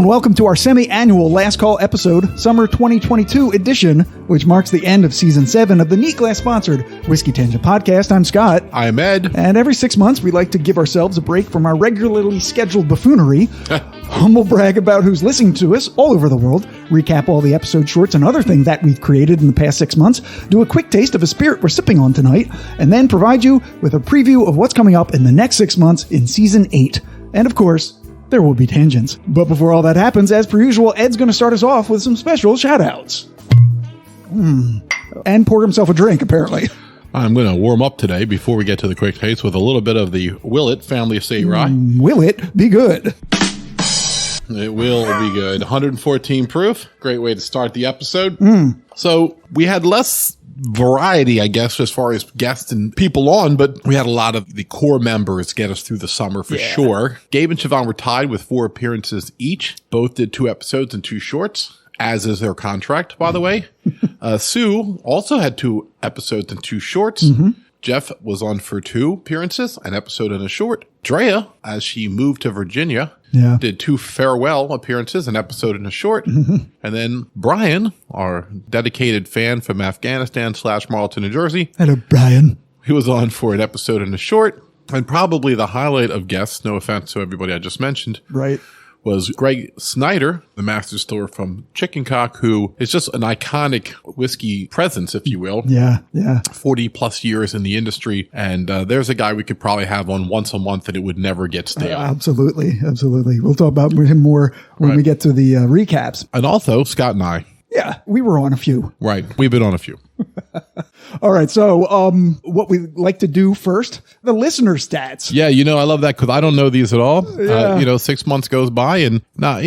and welcome to our semi-annual Last Call episode, Summer 2022 edition, which marks the end of Season 7 of the Neat Glass-sponsored Whiskey Tangent podcast. I'm Scott. I'm Ed. And every 6 months, we like to give ourselves a break from our regularly scheduled buffoonery, humble brag about who's listening to us all over the world, recap all the episode shorts and other things that we've created in the past 6 months, do a quick taste of a spirit we're sipping on tonight, and then provide you with a preview of what's coming up in the next 6 months in Season 8. And of course, there will be tangents. But before all that happens, as per usual, Ed's going to start us off with some special shout-outs. And pour himself a drink, apparently. I'm going to warm up today before we get to the quick taste with a little bit of the Willet Family Estate Rye. Will it be good? It will be good. 114 proof. Great way to start the episode. So we had less variety, I guess, as far as guests and people on, but we had a lot of the core members get us through the summer for sure. Gabe and Siobhan were tied with 4 appearances each. Both did 2 episodes and 2 shorts, as is their contract, by the way. Sue also had 2 episodes and 2 shorts. Jeff was on for 2 appearances, an episode and a short. Drea, as she moved to Virginia, did 2 farewell appearances, an episode and a short. And then Brian, our dedicated fan from Afghanistan / Marlton, New Jersey. Hello, Brian. He was on for an episode and a short. And probably the highlight of guests, no offense to everybody I just mentioned, was Greg Snyder, the master distiller from Chicken Cock, who is just an iconic whiskey presence, if you will. 40 plus years in the industry. And there's a guy we could probably have on once a month and it would never get stale. Absolutely. We'll talk about him more when we get to the recaps. And also, Scott and I. Yeah, we were on a few. Right. We've been on a few. All right. So what we like to do first, the listener stats. Yeah. I love that because I don't know these at all. 6 months goes by and now,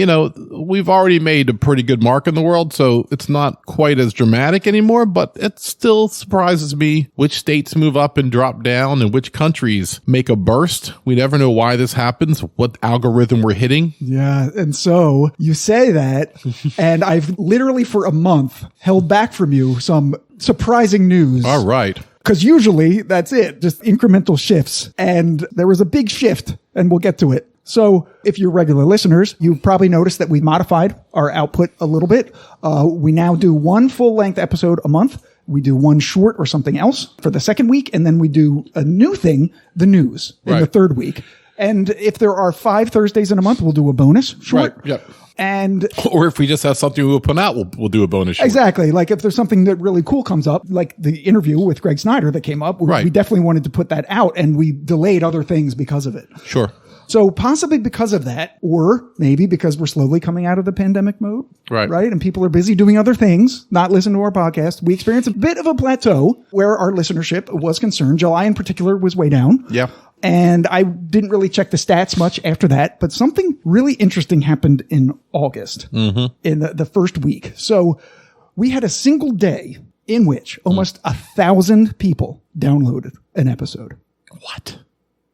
we've already made a pretty good mark in the world. So it's not quite as dramatic anymore, but it still surprises me which states move up and drop down and which countries make a burst. We never know why this happens, what algorithm we're hitting. Yeah. And so you say that, and I've literally for a month held back from you some surprising news. All right. Because usually that's it, just incremental shifts. And there was a big shift, and we'll get to it. So if you're regular listeners, you've probably noticed that we modified our output a little bit. We now do 1 full-length episode a month. We do 1 short or something else for the second week. And then we do a new thing, the news, in the third week. And if there are 5 Thursdays in a month, we'll do a bonus short. Right. Yep. Or if we just have something we'll put out, we'll do a bonus short. Exactly. Like if there's something that really cool comes up, like the interview with Greg Snyder that came up, we definitely wanted to put that out, and we delayed other things because of it. Sure. So possibly because of that, or maybe because we're slowly coming out of the pandemic mode. Right. And people are busy doing other things, not listening to our podcast. We experienced a bit of a plateau where our listenership was concerned. July in particular was way down. Yeah. And I didn't really check the stats much after that, but something really interesting happened in August, in the first week. So we had a single day in which almost 1,000 people downloaded an episode. What?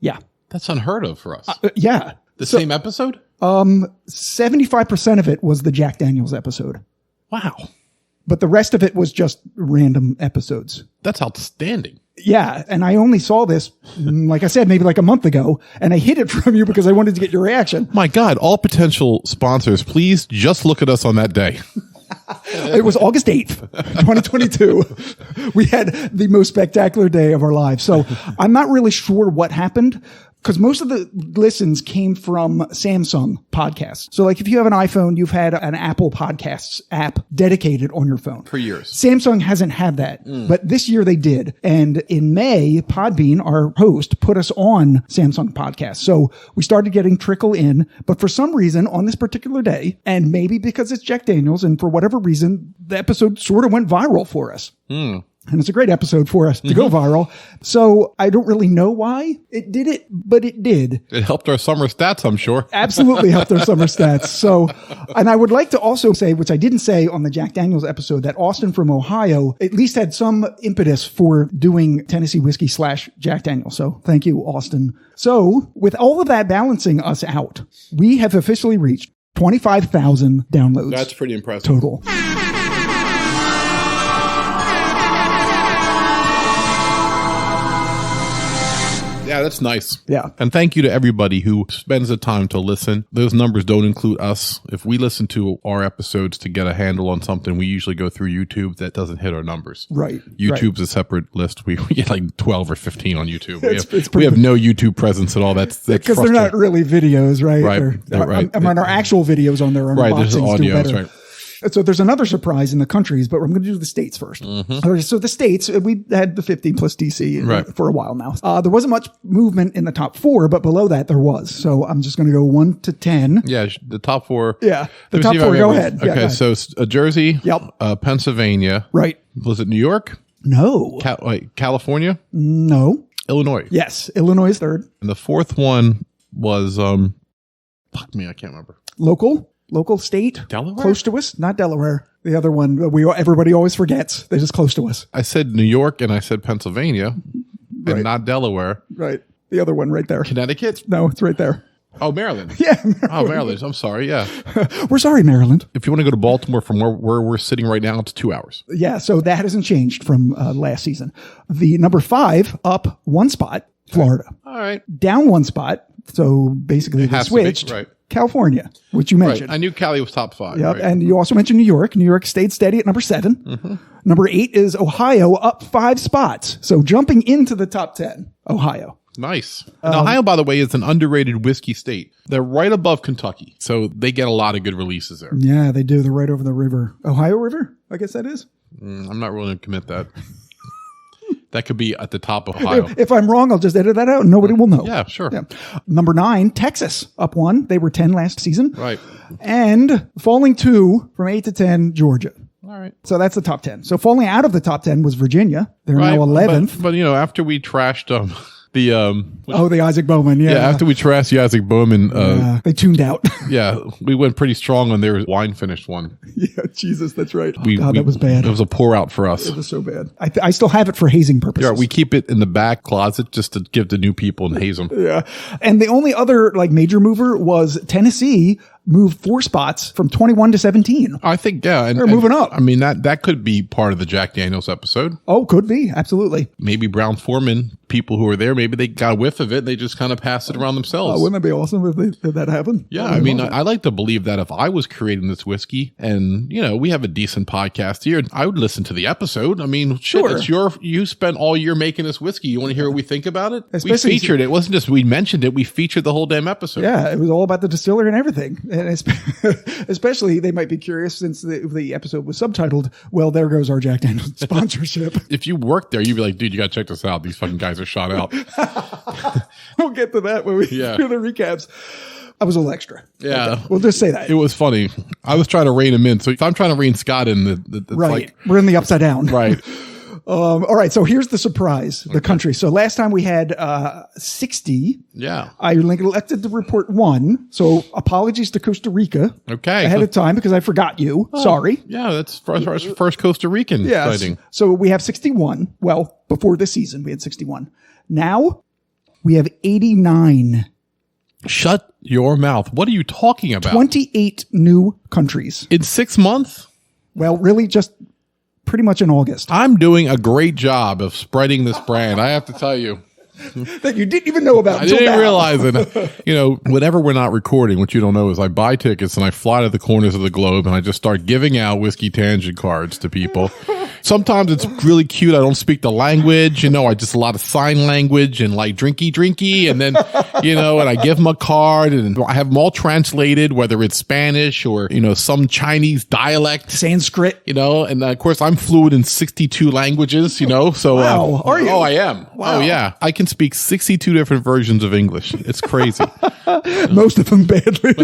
Yeah. That's unheard of for us. Yeah. The same episode? 75% of it was the Jack Daniels episode. Wow. But the rest of it was just random episodes. That's outstanding. Yeah. And I only saw this, like I said, maybe like a month ago, and I hid it from you because I wanted to get your reaction. My God, all potential sponsors, please just look at us on that day. It was August 8th, 2022. We had the most spectacular day of our lives. So I'm not really sure what happened, because most of the listens came from Samsung podcasts. So like if you have an iPhone, you've had an Apple Podcasts app dedicated on your phone. For years. Samsung hasn't had that, but this year they did. And in May, Podbean, our host, put us on Samsung Podcasts. So we started getting trickle in, but for some reason on this particular day, and maybe because it's Jack Daniels, and for whatever reason, the episode sort of went viral for us. And it's a great episode for us to go viral. So I don't really know why it did it, but it did. It helped our summer stats, I'm sure. Absolutely helped our summer stats. So, and I would like to also say, which I didn't say on the Jack Daniels episode, that Austin from Ohio at least had some impetus for doing Tennessee whiskey / Jack Daniels. So thank you, Austin. So with all of that balancing us out, we have officially reached 25,000 downloads. That's pretty impressive. Total. Yeah, that's nice. Yeah. And thank you to everybody who spends the time to listen. Those numbers don't include us. If we listen to our episodes to get a handle on something, we usually go through YouTube. That doesn't hit our numbers. Right. YouTube's a separate list. We get like 12 or 15 on YouTube. It's We have no YouTube presence at all. That's because they're not really videos, right? Right. Right. I mean, our actual videos on there are right. There's unboxings do audio. better. Right. So there's another surprise in the countries, but I'm going to do the states first. Okay, so the states, we had the 50 plus DC for a while now. There wasn't much movement in the top 4, but below that there was. So I'm just going to go 1 to 10. Yeah, the top 4. Yeah, the top 4. Go ahead. Okay, go ahead. so Jersey, Yep. Pennsylvania. Right. Was it New York? No. California? No. Illinois. Yes, Illinois is third. And the fourth one was, fuck me, I can't remember. Local state, Delaware? Close to us, not Delaware. The other one, everybody always forgets. They're just close to us. I said New York and I said Pennsylvania, and not Delaware. Right. The other one right there. Connecticut? No, it's right there. Oh, Maryland. Yeah. Oh, Maryland. I'm sorry. Yeah. We're sorry, Maryland. If you want to go to Baltimore from where we're sitting right now, it's 2 hours. Yeah. So that hasn't changed from last season. The number 5 up 1 spot, Florida. All right. Down 1 spot. So basically they switched. Right. California, which you mentioned. Right. I knew Cali was top 5. Yep. Right. And you also mentioned New York. New York stayed steady at number 7. Mm-hmm. Number 8 is Ohio, up 5 spots. So jumping into the top 10, Ohio. Nice. And Ohio, by the way, is an underrated whiskey state. They're right above Kentucky. So they get a lot of good releases there. Yeah, they do. They're right over the river. Ohio River, I guess that is. I'm not willing to commit that. That could be at the top of Ohio. If I'm wrong, I'll just edit that out and nobody will know. Yeah, sure. Yeah. Number 9, Texas, up 1. They were 10 last season. Right. And falling 2 from 8 to 10, Georgia. All right. So that's the top 10. So falling out of the top 10 was Virginia. They're now 11th. But after we trashed the the Isaac Bowman. Yeah. after we trashed the Isaac Bowman, they tuned out. we went pretty strong on their wine finished one. Yeah, Jesus, that's right. God, that was bad. It was a pour out for us. It was so bad. I still have it for hazing purposes. Yeah, we keep it in the back closet just to give to new people and haze them. Yeah. And the only other major mover was Tennessee moved 4 spots from 21 to 17. I think, yeah. And, they're moving up. I mean, that could be part of the Jack Daniels episode. Oh, could be. Absolutely. Maybe Brown Foreman, people who were there, maybe they got a whiff of it and they just kind of passed it around themselves. Wouldn't that be awesome if that happened? Yeah. I mean, I like to believe that if I was creating this whiskey and, we have a decent podcast here, I would listen to the episode. I mean, sure. You spent all year making this whiskey. You want to hear what we think about it? Especially, we featured it. It wasn't just we mentioned it. We featured the whole damn episode. Yeah. It was all about the distiller and everything. And especially they might be curious since the episode was subtitled, well, there goes our Jack Daniels sponsorship. If you worked there, you'd be like, dude, you got to check this out. These fucking guys are shot out. We'll get to that when we do the recaps. I was a little extra. Yeah. Okay. We'll just say that. It was funny. I was trying to rein him in. So if I'm trying to rein Scott in, it's right. We're in the upside down. Right. All right. So here's the surprise, the country. So last time we had 60. Yeah. I elected to report 1. So apologies to Costa Rica. Okay. Ahead of time because I forgot you. Sorry. Yeah. That's first Costa Rican sighting. So we have 61. Well, before this season, we had 61. Now we have 89. Shut your mouth. What are you talking about? 28 new countries. In 6 months? Well, really just pretty much in August. I'm doing a great job of spreading this brand. I have to tell you. That you didn't even know about. I didn't realize it. Whenever we're not recording, what you don't know is I buy tickets and I fly to the corners of the globe and I just start giving out Whiskey Tangent cards to people. Sometimes it's really cute. I don't speak the language, I just a lot of sign language and like drinky. And then, and I give them a card and I have them all translated, whether it's Spanish or, some Chinese dialect. Sanskrit. And of course I'm fluent in 62 languages, so. Wow. Are you? Oh, I am. Wow. Oh, yeah. I can speak 62 different versions of English. It's crazy. Most of them badly.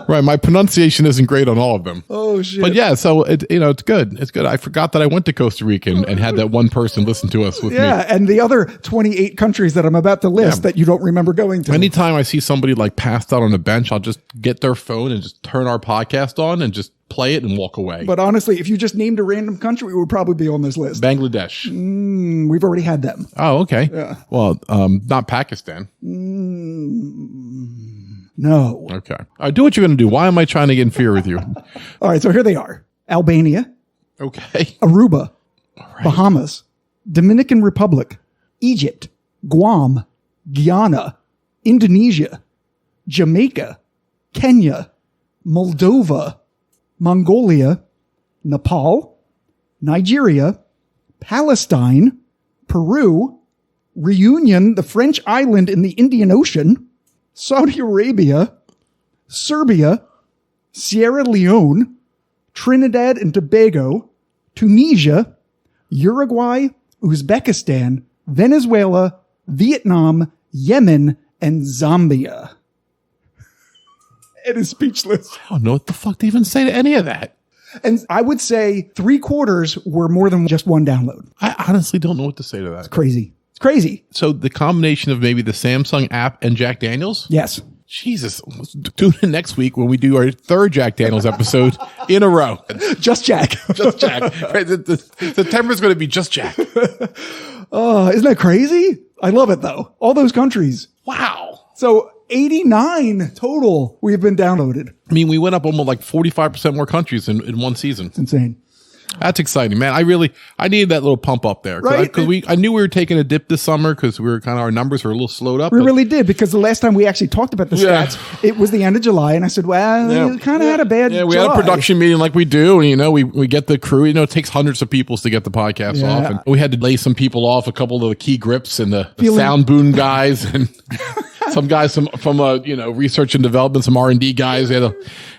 Right. My pronunciation isn't great on all of them. Oh, shit. But yeah, so it's good. It's good. I forgot that I went to Costa Rica and had that one person listen to us with me. Yeah, and the other 28 countries that I'm about to list that you don't remember going to. Anytime I see somebody passed out on a bench, I'll just get their phone and just turn our podcast on and just play it and walk away. But honestly, if you just named a random country, it would probably be on this list. Bangladesh. We've already had them. Oh, okay. Yeah. Well, not Pakistan. No. Okay. Do what you're going to do. Why am I trying to get in fear with you? All right, so here they are. Albania. Okay. Aruba. Right. Bahamas. Dominican Republic. Egypt. Guam. Guyana, Indonesia, Jamaica, Kenya, Moldova, Mongolia, Nepal, Nigeria, Palestine, Peru, Reunion, the French island in the Indian Ocean, Saudi Arabia, Serbia, Sierra Leone, Trinidad and Tobago, Tunisia, Uruguay, Uzbekistan, Venezuela, Vietnam, Yemen, and Zambia. It is speechless. I don't know what the fuck to even say to any of that. And I would say 3/4 were more than just one download. I honestly don't know what to say to that. It's crazy. It's crazy. So the combination of maybe the Samsung app and Jack Daniels? Yes. Jesus. Let's do it next week when we do our third Jack Daniels episode in a row. Just Jack. Just Jack. Right, September's going to be just Jack. Oh, isn't that crazy? I love it though. All those countries. Wow. So 89 total we've been downloaded. I mean, we went up almost like 45% more countries in one season. It's insane. That's exciting, man. I needed that little pump up there. Right. Because I knew we were taking a dip this summer because we were kind of, our numbers were a little slowed up. We really did, because the last time we actually talked about the stats, it was the end of July, and I said, well, we kind of had a bad we July. had a production meeting like we do, and, we get the crew. It takes hundreds of people to get the podcast off, and we had to lay some people off, a couple of the key grips and the sound boom guys, and some guys from research and development, some R&D guys. They had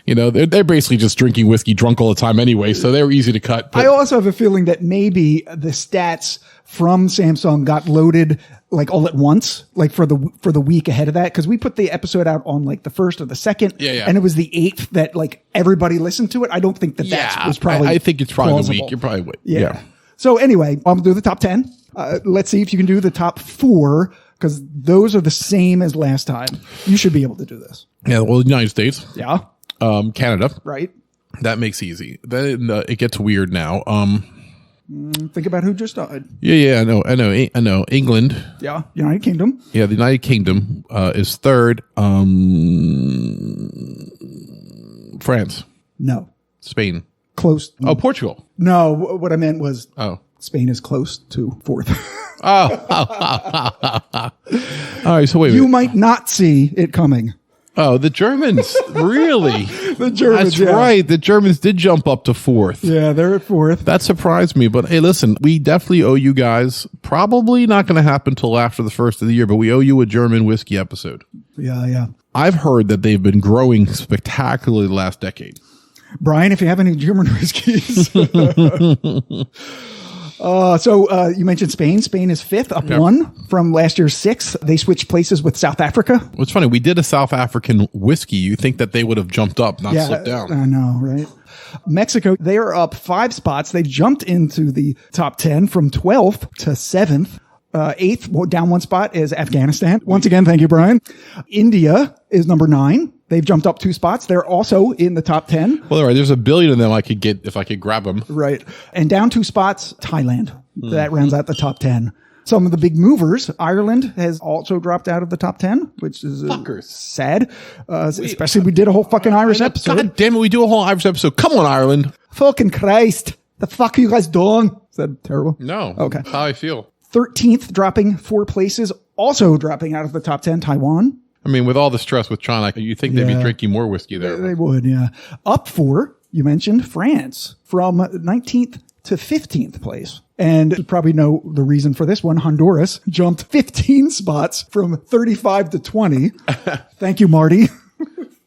they're basically just drinking whiskey drunk all the time anyway, so they were easy to cut. But I also have a feeling that maybe the stats from Samsung got loaded like all at once, like for the week ahead of that, because we put the episode out on like the 1st or the 2nd, and it was the 8th that like everybody listened to it. I don't think that was probably. I think it's probably plausible. the week. You're probably right. Yeah. So anyway, I'm gonna do the top 10. Let's see if you can do the top 4, because those are the same as last time. You should be able to do this. Yeah. Well, the United States. Yeah. Canada. Right. That makes easy. Then it gets weird now. Think about who just started. Yeah, I know. England. Yeah. United Kingdom. Yeah, the United Kingdom is 3rd. France. No. Spain. Close. Oh, Portugal. No, what I meant was Spain is close to 4th. All right, so wait a minute. You might not see it coming. Oh, the Germans. Really? The Germans. That's right. The Germans did jump up to 4th. Yeah, they're at 4th. That surprised me. But hey, listen, we definitely owe you guys, probably not going to happen till after the 1st of the year, but we owe you a German whiskey episode. Yeah. I've heard that they've been growing spectacularly the last decade. Brian, if you have any German whiskeys. So you mentioned Spain. Spain is 5th, up 1 from last year's 6th. They switched places with South Africa. Well, it's funny. We did a South African whiskey. You think that they would have jumped up, not slipped down. I know, right? Mexico, they are up 5 spots. They've jumped into the top 10 from 12th to 7th. 8th, down 1 spot, is Afghanistan. Once again, thank you, Brian. India is number 9. They've jumped up 2 spots. They're also in the top 10. Well, there's a billion of them I could get if I could grab them. Right. And down 2 spots, Thailand. That rounds out the top 10. Some of the big movers, Ireland has also dropped out of the top 10, which is sad. Especially we did a whole fucking Irish episode. God damn it, we do a whole Irish episode. Come on, Ireland. Fucking Christ. The fuck are you guys doing? Is that terrible? No. Okay. That's how I feel. 13th, dropping 4 places. Also dropping out of the top 10, Taiwan. I mean, with all the stress with China, you think they'd be drinking more whiskey there. They would, yeah. Up 4, you mentioned France, from 19th to 15th place. And you probably know the reason for this one. Honduras jumped 15 spots from 35 to 20. Thank you, Marty.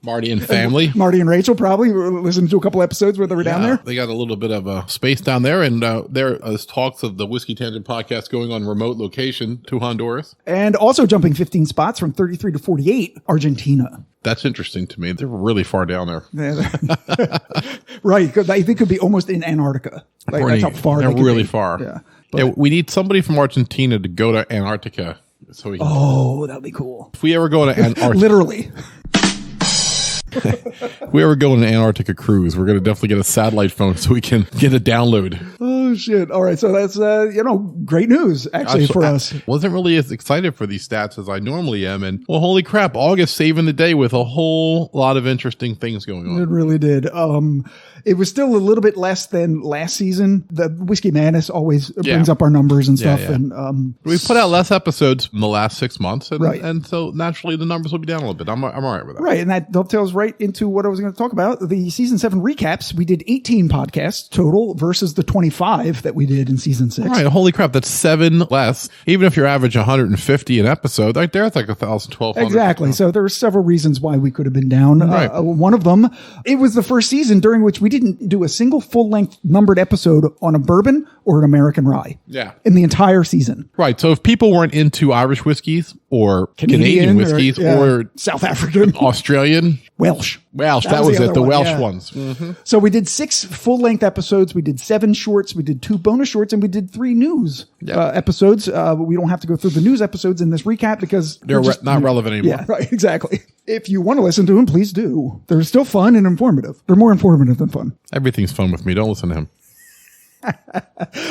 Marty and family. Marty and Rachel probably listened to a couple episodes where they were down there. They got a little bit of space down there, and there is talks of the Whiskey Tangent podcast going on remote location to Honduras. And also jumping 15 spots from 33 to 48, Argentina. That's interesting to me. They're really far down there. Right, because I think it could be almost in Antarctica. Like, that's how far they're they could really be. far. Yeah. Yeah, we need somebody from Argentina to go to Antarctica. So we can, that'd be cool. If we ever go to Antarctica. Literally. If we ever go on an Antarctica cruise, we're going to definitely get a satellite phone so we can get a download. Oh, Oh, shit. All right. So that's, great news, actually, for us. Wasn't really as excited for these stats as I normally am. And, well, holy crap, August saving the day with a whole lot of interesting things going on. It really did. It was still a little bit less than last season. The Whiskey Madness always brings up our numbers and stuff. Yeah. And we've put out less episodes in the last 6 months. And, right. And so naturally the numbers will be down a little bit. I'm all right with that. Right. And that dovetails right into what I was going to talk about. The season 7 recaps. We did 18 podcasts total versus the 25 that we did in season 6. All right. Holy crap. That's 7 less. Even if you're average 150 an episode, right there, it's like 1,000, 1,200. Exactly. So there were several reasons why we could have been down. Right. One of them, it was the first season during which we didn't do a single full-length numbered episode on a bourbon or an American rye. Yeah. In the entire season. Right. So if people weren't into Irish whiskeys or Canadian whiskeys or South African, Australian, Welsh. That was it. The Welsh ones. Mm-hmm. So we did 6 full-length episodes. We did 7 shorts. We did 2 bonus shorts, and we did 3 news episodes. We don't have to go through the news episodes in this recap because they're not relevant anymore. Yeah, right. Exactly. If you want to listen to them, please do. They're still fun and informative. They're more informative than fun. Everything's fun with me. Don't listen to him.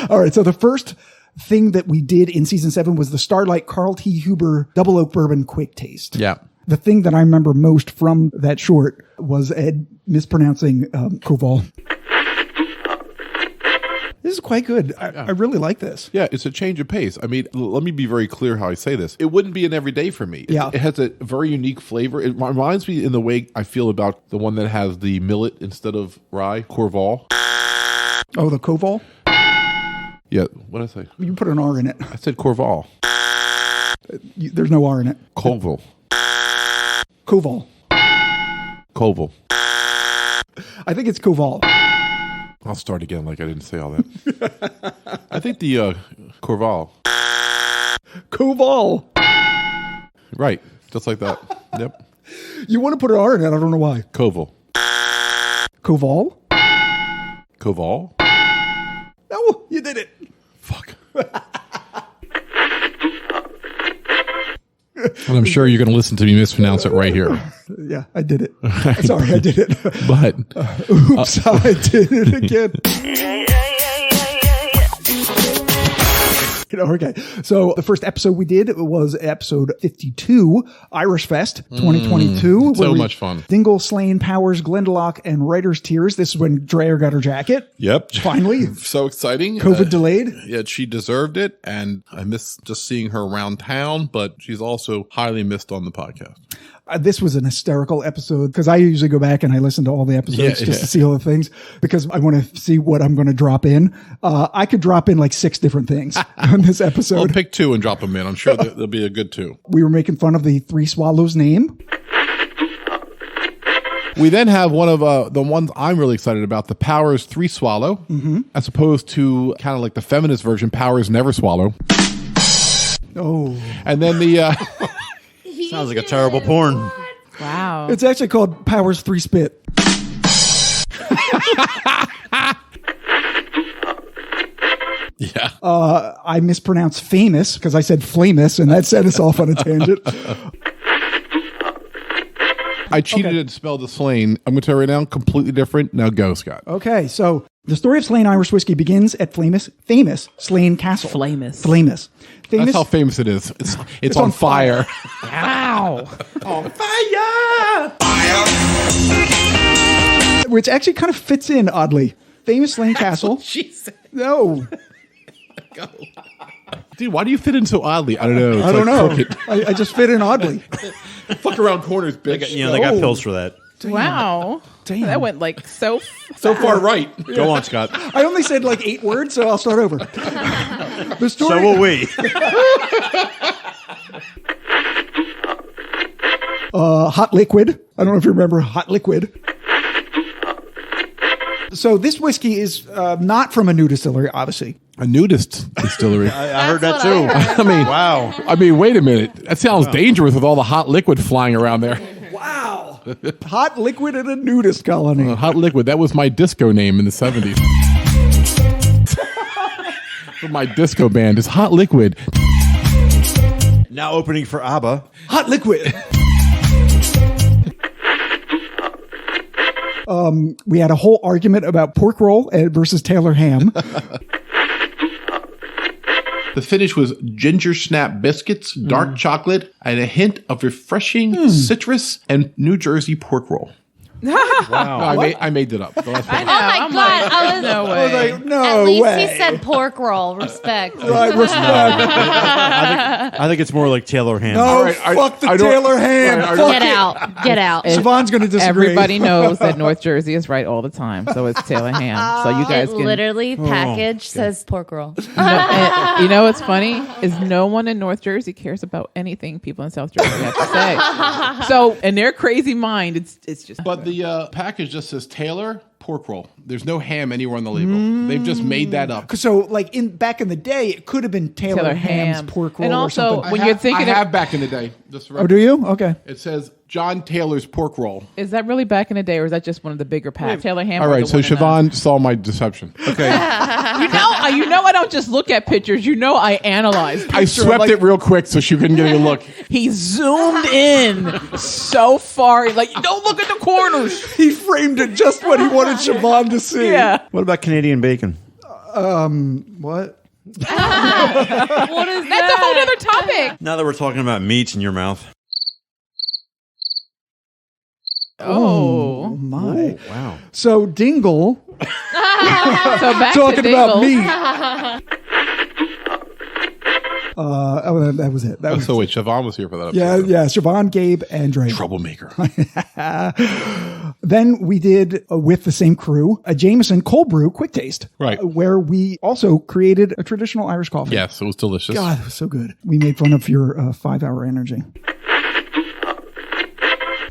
All right. So the first thing that we did in season 7 was the Starlight Carl T. Huber Double Oak Bourbon Quick Taste. Yeah. The thing that I remember most from that short was Ed mispronouncing Koval. This is quite good. I really like this. Yeah, it's a change of pace. I mean, let me be very clear how I say this. It wouldn't be an everyday for me. Yeah. It has a very unique flavor. It reminds me in the way I feel about the one that has the millet instead of rye, Corval. Oh, the Koval? Yeah, what did I say? You put an R in it. I said Corval. There's no R in it. Colville. Koval. Colville. I think it's Koval. I'll start again like I didn't say all that. I think the Corval. Koval. Right, just like that. Yep. You want to put an R in it. I don't know why. Koval. Koval? Koval? Oh, you did it. Fuck. And I'm sure you're going to listen to me mispronounce it right here. Yeah, I did it. Sorry, I did it. But oops, I did it again. Okay, so the first episode we did was episode 52, Irish Fest 2022. So much fun. Dingle, Slane, Powers, Glendalough, and Writer's Tears. This is when Dreyer got her jacket. Yep. Finally. So exciting. COVID delayed. Yeah, she deserved it, and I miss just seeing her around town, but she's also highly missed on the podcast. This was an hysterical episode because I usually go back and I listen to all the episodes just to see all the things because I want to see what I'm going to drop in. I could drop in like 6 different things on this episode. I'll pick 2 and drop them in. I'm sure there'll be a good 2. We were making fun of the 3 Swallows name. We then have one of the ones I'm really excited about, the Powers 3 Swallow, as opposed to kind of like the feminist version, Powers Never Swallow. Oh. And then the... Sounds like a terrible porn. Wow. It's actually called Powers 3 Spit. Yeah. I mispronounced famous because I said flamus, and that set us off on a tangent. I cheated and spelled the Slane. I'm going to tell you right now, completely different. Now go, Scott. Okay, so the story of Slane Irish Whiskey begins at famous Slane Castle. Famous. That's how famous it is. It's on fire. Wow. On fire! Which actually kind of fits in oddly. Famous Slane Castle. She said. No. Go. Dude, why do you fit in so oddly? I don't know. It's I don't know. crooked. I just fit in oddly. Fuck around corners, bitch. They got pills for that. Damn. Wow. Damn. That went like so far right. Go on, Scott. I only said like 8 words, so I'll start over. The story. So will we. Hot liquid. I don't know if you remember hot liquid. So this whiskey is not from a new distillery, obviously. A nudist distillery. I heard that That's too. what I heard. I mean, Wow. I mean, wait a minute. That sounds dangerous with all the hot liquid flying around there. Wow. Hot liquid in a nudist colony. Hot liquid. That was my disco name in the 70s. My disco band is Hot Liquid. Now opening for ABBA. Hot liquid. We had a whole argument about pork roll versus Taylor ham. The finish was ginger snap biscuits, dark chocolate, and a hint of refreshing citrus and New Jersey pork roll. Wow. No, I made that up. The last part. Oh my God! I was No I was way. like, no At least way. he said pork roll. Respect. Right, respect. I think it's more like Taylor ham. No, All right, fuck the I don't- Taylor ham. All right, Fuck Get it. out. Get out. Siobhan's going to disagree. Everybody knows that North Jersey is right all the time, so it's Taylor ham. So you guys It can. literally package says pork roll. You know what's funny is no one in North Jersey cares about anything people in South Jersey have to say. So in their crazy mind, it's just. But the package just says Taylor pork roll. There's no ham anywhere on the label. They've just made that up. So, like back in the day, it could have been Taylor Ham's ham. pork roll And or also, something. when you're thinking I of- have back in the day. Just Oh, do you? Okay. It says John Taylor's pork roll. Is that really back in the day, or is that just one of the bigger packs? Taylor ham. All or right, the so one in the- Siobhan saw my deception. Okay. You know, I don't just look at pictures. You know, I analyze. I swept it real quick so she couldn't get a look. He zoomed in so far, like don't look at the corners. He framed it just what he wanted Siobhan to see. Yeah. What about Canadian bacon? What? What is That's a whole other topic. Now that we're talking about meats in your mouth. Oh, My. Wow. So, Dingle, so back talking to about Dingle. meat. That was it. That was So wait, Siobhan was here for that yeah, episode. yeah. Siobhan, Gabe, and Dre. Troublemaker. Then we did, with the same crew, a Jameson cold brew quick taste. Right. Where we also created a traditional Irish coffee. Yes, it was delicious. God, it was so good. We made fun of your 5-hour energy.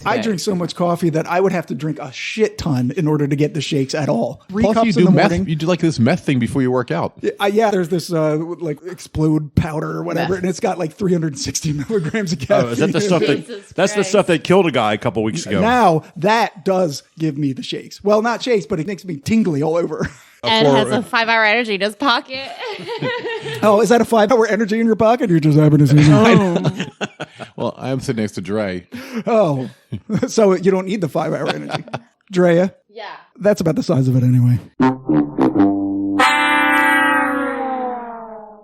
I drink so much coffee that I would have to drink a shit ton in order to get the shakes at all. 3 Plus, cups you in do the meth. morning. You do like this meth thing before you work out. Yeah, there's this like explode powder or whatever, and it's got like 360 milligrams of caffeine. Oh, is that the stuff Jesus that's the Christ. stuff that killed a guy a couple weeks ago? Now that does give me the shakes. Well, not shakes, but it makes me tingly all over. And has a 5-hour energy in his pocket. Oh, is that a 5-hour energy in your pocket? You're just having to see me. Well, I am sitting next to Dre. Oh, so you don't need the 5-hour energy. Drea, Yeah. that's about the size of it anyway.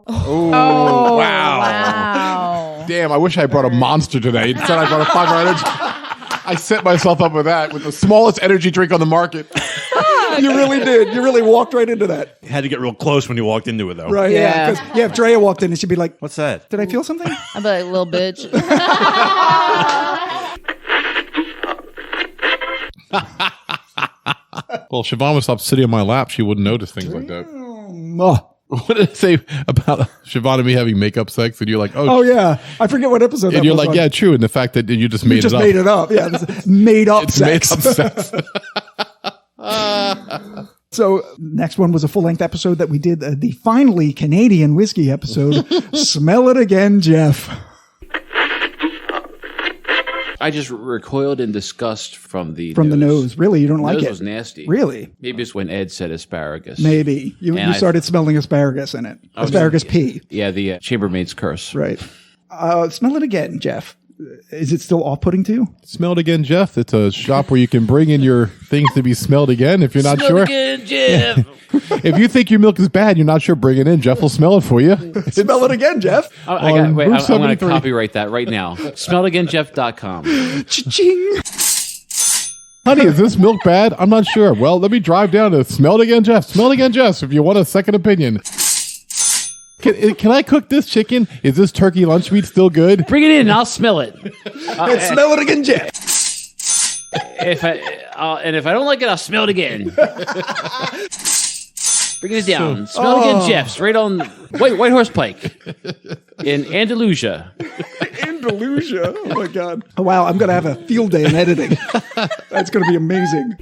Oh, Wow. wow. Damn, I wish I brought a monster today. Instead, I brought a 5-hour energy. I set myself up with that, with the smallest energy drink on the market. You really did. You really walked right into that. Had to get real close when you walked into it, though. Right, Yeah. Because if Drea walked in and she'd be like, What's that? did I feel something? I'd be like, little bitch. Well, if Siobhan would stop sitting on my lap, she wouldn't notice things like that. Oh. What did it say about Siobhan and me having makeup sex? And you're like, Oh, yeah. I forget what episode that and you're was like, on. yeah, true. And the fact that you just You made just it up. made it up. Yeah, this is made up It's sex. made up sex. So next one was a full-length episode that we did, the finally Canadian whiskey episode. Smell it again, Jeff. I just recoiled in disgust from the From the nose. Really, you don't like nose it? was nasty. Really? Maybe it's when Ed said asparagus. Maybe. You And I- started smelling asparagus in it. was- Asparagus pea. Yeah, the chambermaid's curse. Right. Smell it again, Jeff. Is it still off-putting to you? Smell it again, Jeff. It's a shop where you can bring in your things to be smelled again if you're not sure. Again, Jeff. If you think your milk is bad, you're not sure, bring it in. Jeff will smell it for you. Smell it again, Jeff. Oh, I got, wait, Route I'm going to 73. copyright that right now. Smellagainjeff.com. Cha-ching. Honey, is this milk bad? I'm not sure. Well, let me drive down to Smell It Again, Jeff. Smell It Again, Jeff, if you want a second opinion. Can I cook this chicken? Is this turkey lunch meat still good? Bring it in. I'll smell it. Smell it again, Jeff. If I don't like it, I'll smell it again. Bring it down. Smell it again, Jeff's right on White Horse Pike in Andalusia. Andalusia. Oh, my God. Oh, wow, I'm going to have a field day in editing. That's going to be amazing.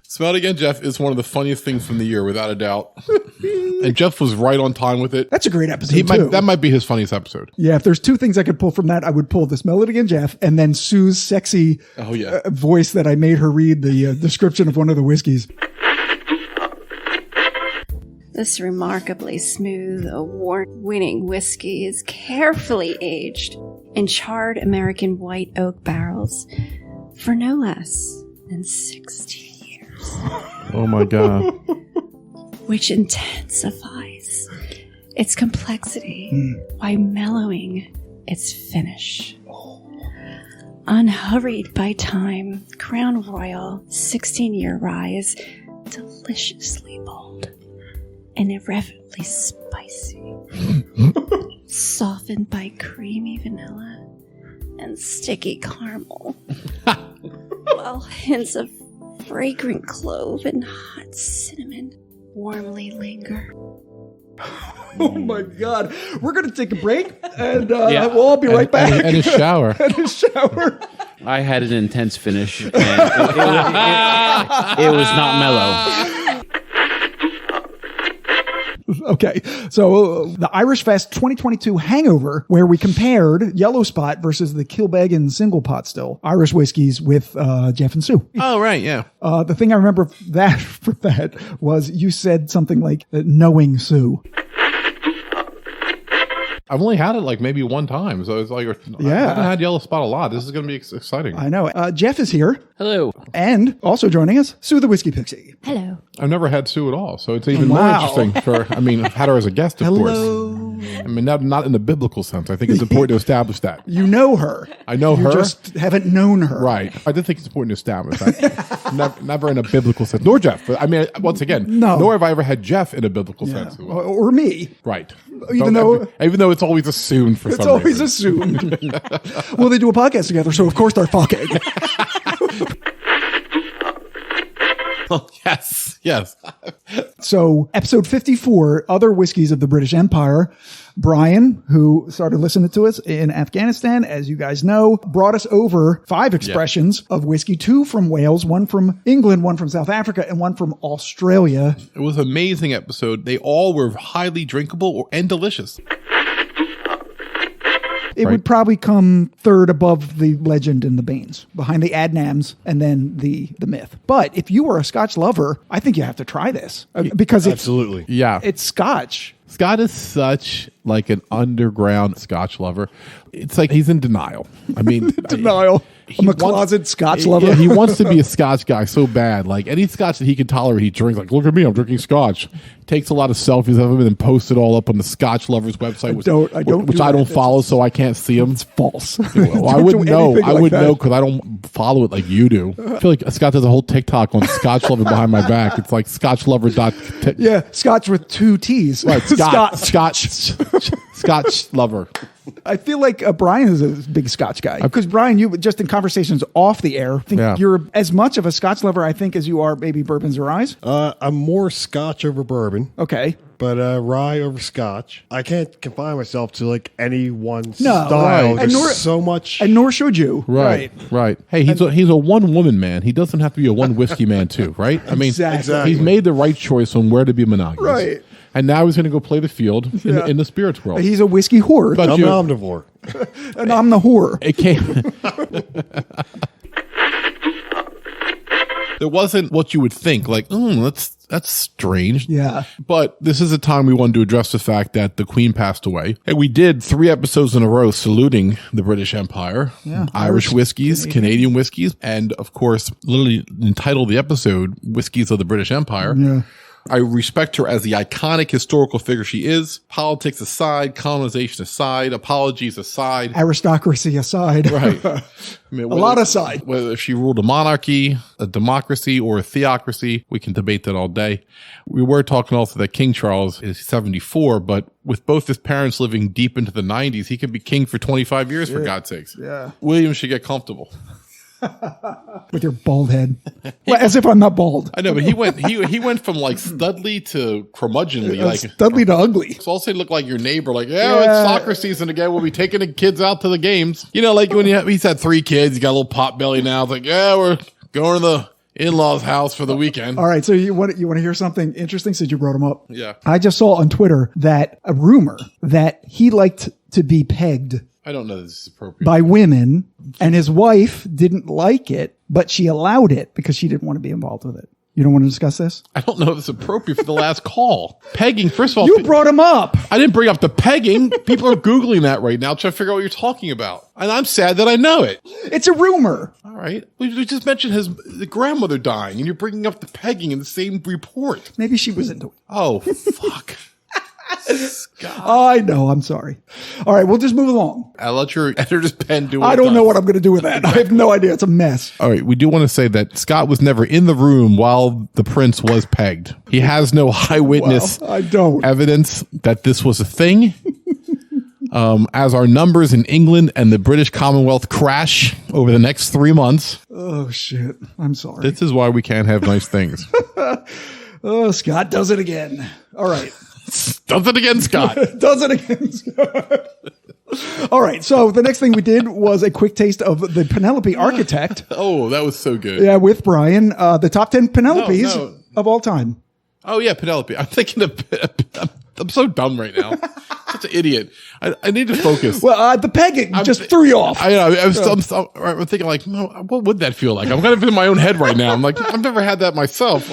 Smell It Again, Jeff is one of the funniest things from the year, without a doubt. And Jeff was right on time with it. That's a great episode, too. That might be his funniest episode. Yeah, if there's 2 things I could pull from that, I would pull the Smell It Again, Jeff, and then Sue's sexy voice that I made her read the description of one of the whiskeys. This remarkably smooth, award-winning whiskey is carefully aged in charred American white oak barrels for no less than 60 years, Oh, my God. which intensifies its complexity while mellowing its finish. Unhurried by time, Crown Royal 16-year rye is deliciously bold and irreverently spicy. Softened by creamy vanilla and sticky caramel. While hints of fragrant clove and hot cinnamon warmly linger. Oh my God. We're going to take a break and we'll all be right back. And a shower. And a shower. I had an intense finish, and it was not mellow. Okay, so the Irish Fest 2022 Hangover, where we compared Yellow Spot versus the Kilbeggan Single Pot Still Irish whiskeys with Jeff and Sue. Oh, right. Yeah. The thing I remember for that was you said something like knowing Sue. I've only had it like maybe one time. So it's like, I haven't had Yellow Spot a lot. This is going to be exciting. I know. Jeff is here. Hello. And also joining us, Sue the Whiskey Pixie. Hello. I've never had Sue at all. So it's even more Wow. interesting I've had her as a guest, of course. I mean, not in the biblical sense. I think it's important to establish that. You know her. I know You her. just haven't known her. Right. I did think it's important to establish that. never in a biblical sense. Nor Jeff. But I mean, once again, No. nor have I ever had Jeff in a biblical Yeah. sense. Or me. Right. Even though it's always assumed for it's some always reason. assumed. Well, they do a podcast together, so of course they're fucking. Yes. So, episode 54, Other Whiskeys of the British Empire. Brian, who started listening to us in Afghanistan, as you guys know, brought us over 5 expressions of whiskey, 2 from Wales, 1 from England, 1 from South Africa, and 1 from Australia. It was an amazing episode. They all were highly drinkable and delicious. It would probably come third above the legend and the Baines, behind the Adnams and then the myth. But if you are a Scotch lover, I think you have to try this because Absolutely. Yeah. it's Scotch. Scott is such like an underground Scotch lover. It's like he's in denial. I mean, Denial. I'm a closet Scotch lover. Yeah, he wants to be a Scotch guy so bad. Like any Scotch that he can tolerate, he drinks. Like, look at me, I'm drinking Scotch. Takes a lot of selfies of him and then posts it all up on the Scotch Lovers website, which I don't follow, so I can't see them. It's false. Well, I wouldn't know. I wouldn't know because I don't follow it like you do. I feel like Scott does a whole TikTok on Scotch Lover behind my back. It's like ScotchLover. Yeah, Scotch with 2 T's. Right, Scotch Lover. I feel like Brian is a big Scotch guy. Because Brian, you just in conversations off the air, think you're as much of a Scotch lover, I think, as you are maybe bourbons or ryes. I'm more Scotch over bourbon. Okay. But rye over Scotch. I can't confine myself to like any one No, style. right. There's so much. And nor should you. Right. Hey, he's a one woman man. He doesn't have to be a one whiskey man too, right? I mean, Exactly. he's made the right choice on where to be monogamous. Right. And now he's going to go play the field in the spirits world. He's a whiskey whore. But I'm an omnivore. And I'm the whore. It came. There wasn't what you would think, like, that's strange. Yeah. But this is a time we wanted to address the fact that the Queen passed away. And we did 3 episodes in a row saluting the British Empire, Irish whiskeys, Canadian whiskeys, and of course, literally entitled the episode Whiskeys of the British Empire. Yeah. I respect her as the iconic historical figure she is. Politics aside, colonization aside, apologies aside. Aristocracy aside. Right. I mean, A lot aside. Whether she ruled a monarchy, a democracy, or a theocracy, we can debate that all day. We were talking also that King Charles is 74, but with both his parents living deep into the 90s, he could be king for 25 years, for God's sakes. Yeah. William should get comfortable. With your bald head. Well, as if I'm not bald. I know, but he went from like studly to curmudgeonly. Like Dudley to ugly. So I'll say look like your neighbor, like, it's soccer season again. We'll be taking the kids out to the games. You know, like when he's had 3 kids, he got a little pot belly now. It's like, we're going to the in-laws' house for the weekend. All right, so you want to hear something interesting since you brought him up? Yeah. I just saw on Twitter that a rumor that he liked to be pegged I don't know if this is appropriate. by women, and his wife didn't like it, but she allowed it because she didn't want to be involved with it. You don't want to discuss this? I don't know if it's appropriate for the last call. Pegging, first of all. You brought him up. I didn't bring up the pegging. People are Googling that right now trying to figure out what you're talking about. And I'm sad that I know it. It's a rumor. All right. We just mentioned the grandmother dying, and you're bringing up the pegging in the same report. Maybe she was into it. Oh, fuck. I know. I'm sorry. All right, we'll just move along. I'll let your editor's pen do it. I don't know what I'm going to do with that. I have no idea. It's a mess. All right, we do want to say that Scott was never in the room while the prince was pegged. He has no eyewitness Well, I don't. evidence that this was a thing. As our numbers in England and the British Commonwealth crash over the next 3 months. Oh, shit. I'm sorry. This is why we can't have nice things. Oh, Scott does it again. All right. Does it again, Scott. Does it again, Scott. All right. So the next thing we did was a quick taste of the Penelope Architect. Oh, that was so good. Yeah, with Brian. The top 10 Penelopes No. of all time. Oh, yeah, Penelope. I'm thinking of... I'm so dumb right now. Such an idiot. I need to focus. Well, the pegging just threw you off. I'm thinking like, no, what would that feel like? I'm kind of in my own head right now. I'm like, I've never had that myself.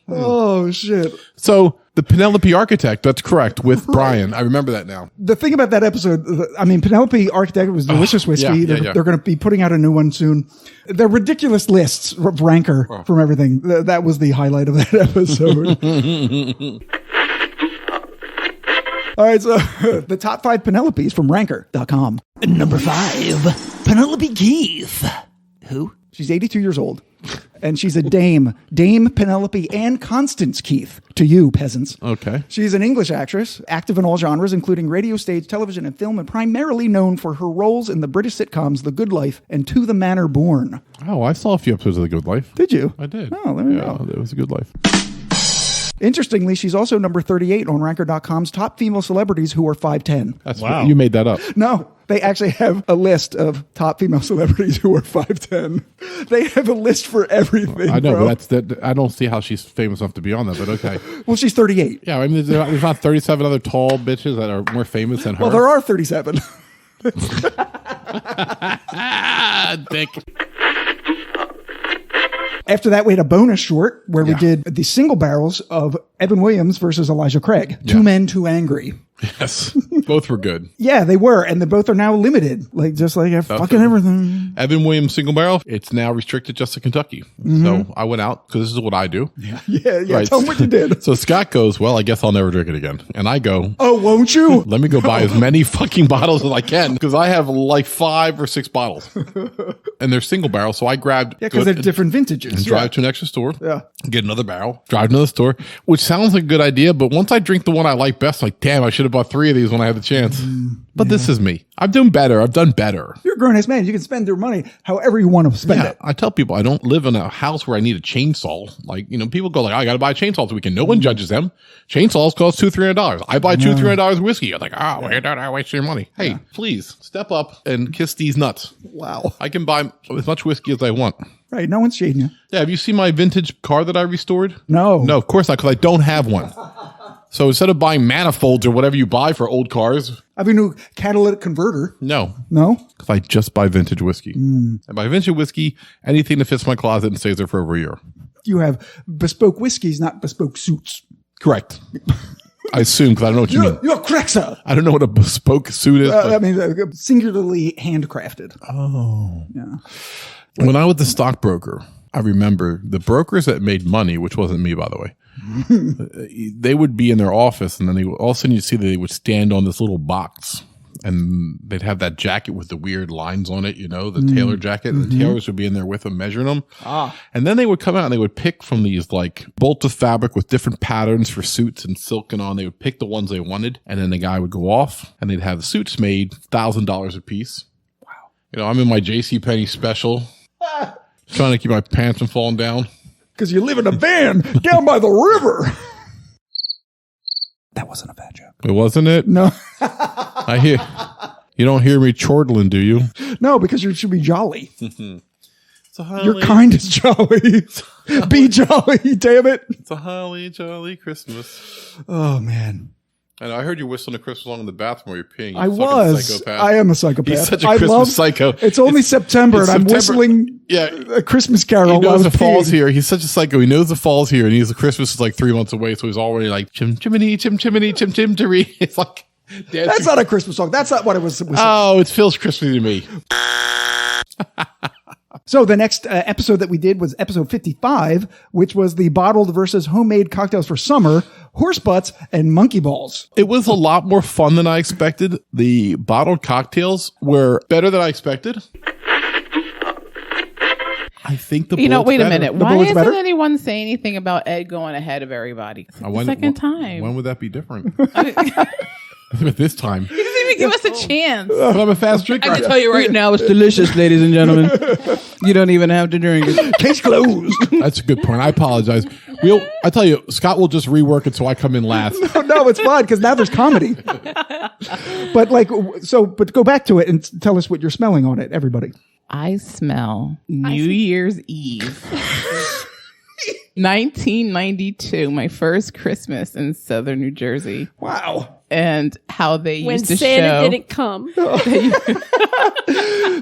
Oh, shit. So the Penelope Architect, that's correct, with Brian. I remember that now. The thing about that episode, I mean, Penelope Architect was delicious whiskey. Yeah. They're going to be putting out a new one soon. They're ridiculous lists of ranker from everything. That was the highlight of that episode. All right, so the top 5 Penelopes from ranker.com. Number 5, Penelope Keith. Who? She's 82 years old. And she's a dame. Dame Penelope Ann Constance Keith. To you, peasants. Okay. She's an English actress, active in all genres, including radio, stage, television, and film, and primarily known for her roles in the British sitcoms The Good Life and To the Manor Born. Oh, I saw a few episodes of The Good Life. Did you? I did. Oh, there you go. It was A Good Life. Interestingly, she's also number 38 on Ranker.com's top female celebrities who are 5'10". Wow. You made that up. No, they actually have a list of top female celebrities who are 5'10". They have a list for everything. I know, bro. but I don't see how she's famous enough to be on that, but okay. Well, she's 38. Yeah, I mean, there's not 37 other tall bitches that are more famous than her. Well, there are 37. Dick. After that, we had a bonus short where we did the single barrels of Evan Williams versus Elijah Craig. Two Men, Too Angry. Yes. Both were good. Yeah, they were. And they both are now limited. Just like fucking everything. Evan Williams single barrel, it's now restricted just to Kentucky. So I went out because this is what I do. Yeah. Right. Tell them what you did. So Scott goes, well, I guess I'll never drink it again. And I go, Oh, won't you? let me go buy as many fucking bottles as I can because I have like 5 or 6 bottles. And they're single barrel. So I grabbed. Yeah, because they're different vintages. And drive to an extra store. Yeah. Get another barrel. Drive to another store, which sounds like a good idea. But once I drink the one I like best, I'm like, damn, I should have bought 3 of these when I had the chance. But this is me. I'm doing better. I've done better. You're a grown-ass man. You can spend your money however you want to spend it. I tell people I don't live in a house where I need a chainsaw. Like, people go like, I got to buy a chainsaw this weekend. No one judges them. Chainsaws cost $200-$300. I buy $200-$300 of whiskey. I'm like, why don't I waste your money? Hey, please step up and kiss these nuts. Wow. I can buy as much whiskey as I want. Right. No one's shading you. Yeah. Have you seen my vintage car that I restored? No. No, of course not, because I don't have one. So instead of buying manifolds or whatever you buy for old cars. I have a new catalytic converter. No. No? Because I just buy vintage whiskey. And by vintage whiskey, anything that fits my closet and stays there for over a year. You have bespoke whiskeys, not bespoke suits. Correct. I assume, because I don't know what you mean. You're correct, sir. I don't know what a bespoke suit is. I mean, singularly handcrafted. Oh. Yeah. When I was the stockbroker, I remember the brokers that made money, which wasn't me, by the way, they would be in their office, and then all of a sudden you'd see that they would stand on this little box, and they'd have that jacket with the weird lines on it, the tailor jacket, and the tailors would be in there with them measuring them. And then they would come out and they would pick from these like bolts of fabric with different patterns for suits and silk and on. They would pick the ones they wanted, and then the guy would go off and they'd have the suits made $1,000 a piece. Wow. I'm in my JCPenney special, trying to keep my pants from falling down. Because you live in a van down by the river. That wasn't a bad joke. It wasn't it? No. I hear. You don't hear me chortling, do you? No, because you should be jolly. It's a holly, Your kind is jolly. Be jolly, damn it. It's a holly jolly Christmas. Oh, man. I know. I heard you whistling a Christmas song in the bathroom while you're peeing. I was. Psychopath. I am a psychopath. He's such a Christmas psycho. It's only September, and I'm whistling a Christmas carol. He knows while I the was fall's peeing. here. He's such a psycho. He knows the fall's here, and the Christmas is like 3 months away, so he's already like chim chimney, chim chimney, chim chimtery. It's like dancing. That's not a Christmas song. That's not what it was. Oh, it feels Christmassy to me. So the next episode that we did was episode 55, which was the bottled versus homemade cocktails for summer, horse butts, and monkey balls. It was a lot more fun than I expected. The bottled cocktails were better than I expected. I think the wait a better. minute. The Why bullet's doesn't better? anyone say anything about Ed going ahead of everybody? It's the second time. When would that be different? This time. You didn't even give us a chance. But I'm a fast drinker. I can tell you right now, it's delicious, ladies and gentlemen. You don't even have to drink it. Case closed. That's a good point. I apologize. I tell you, Scott will just rework it so I come in last. No, it's fun because now there's comedy. But but go back to it and tell us what you're smelling on it, everybody. I smell New Year's Eve. 1992, my first Christmas in southern New Jersey. Wow. And how they When used to Santa show didn't come.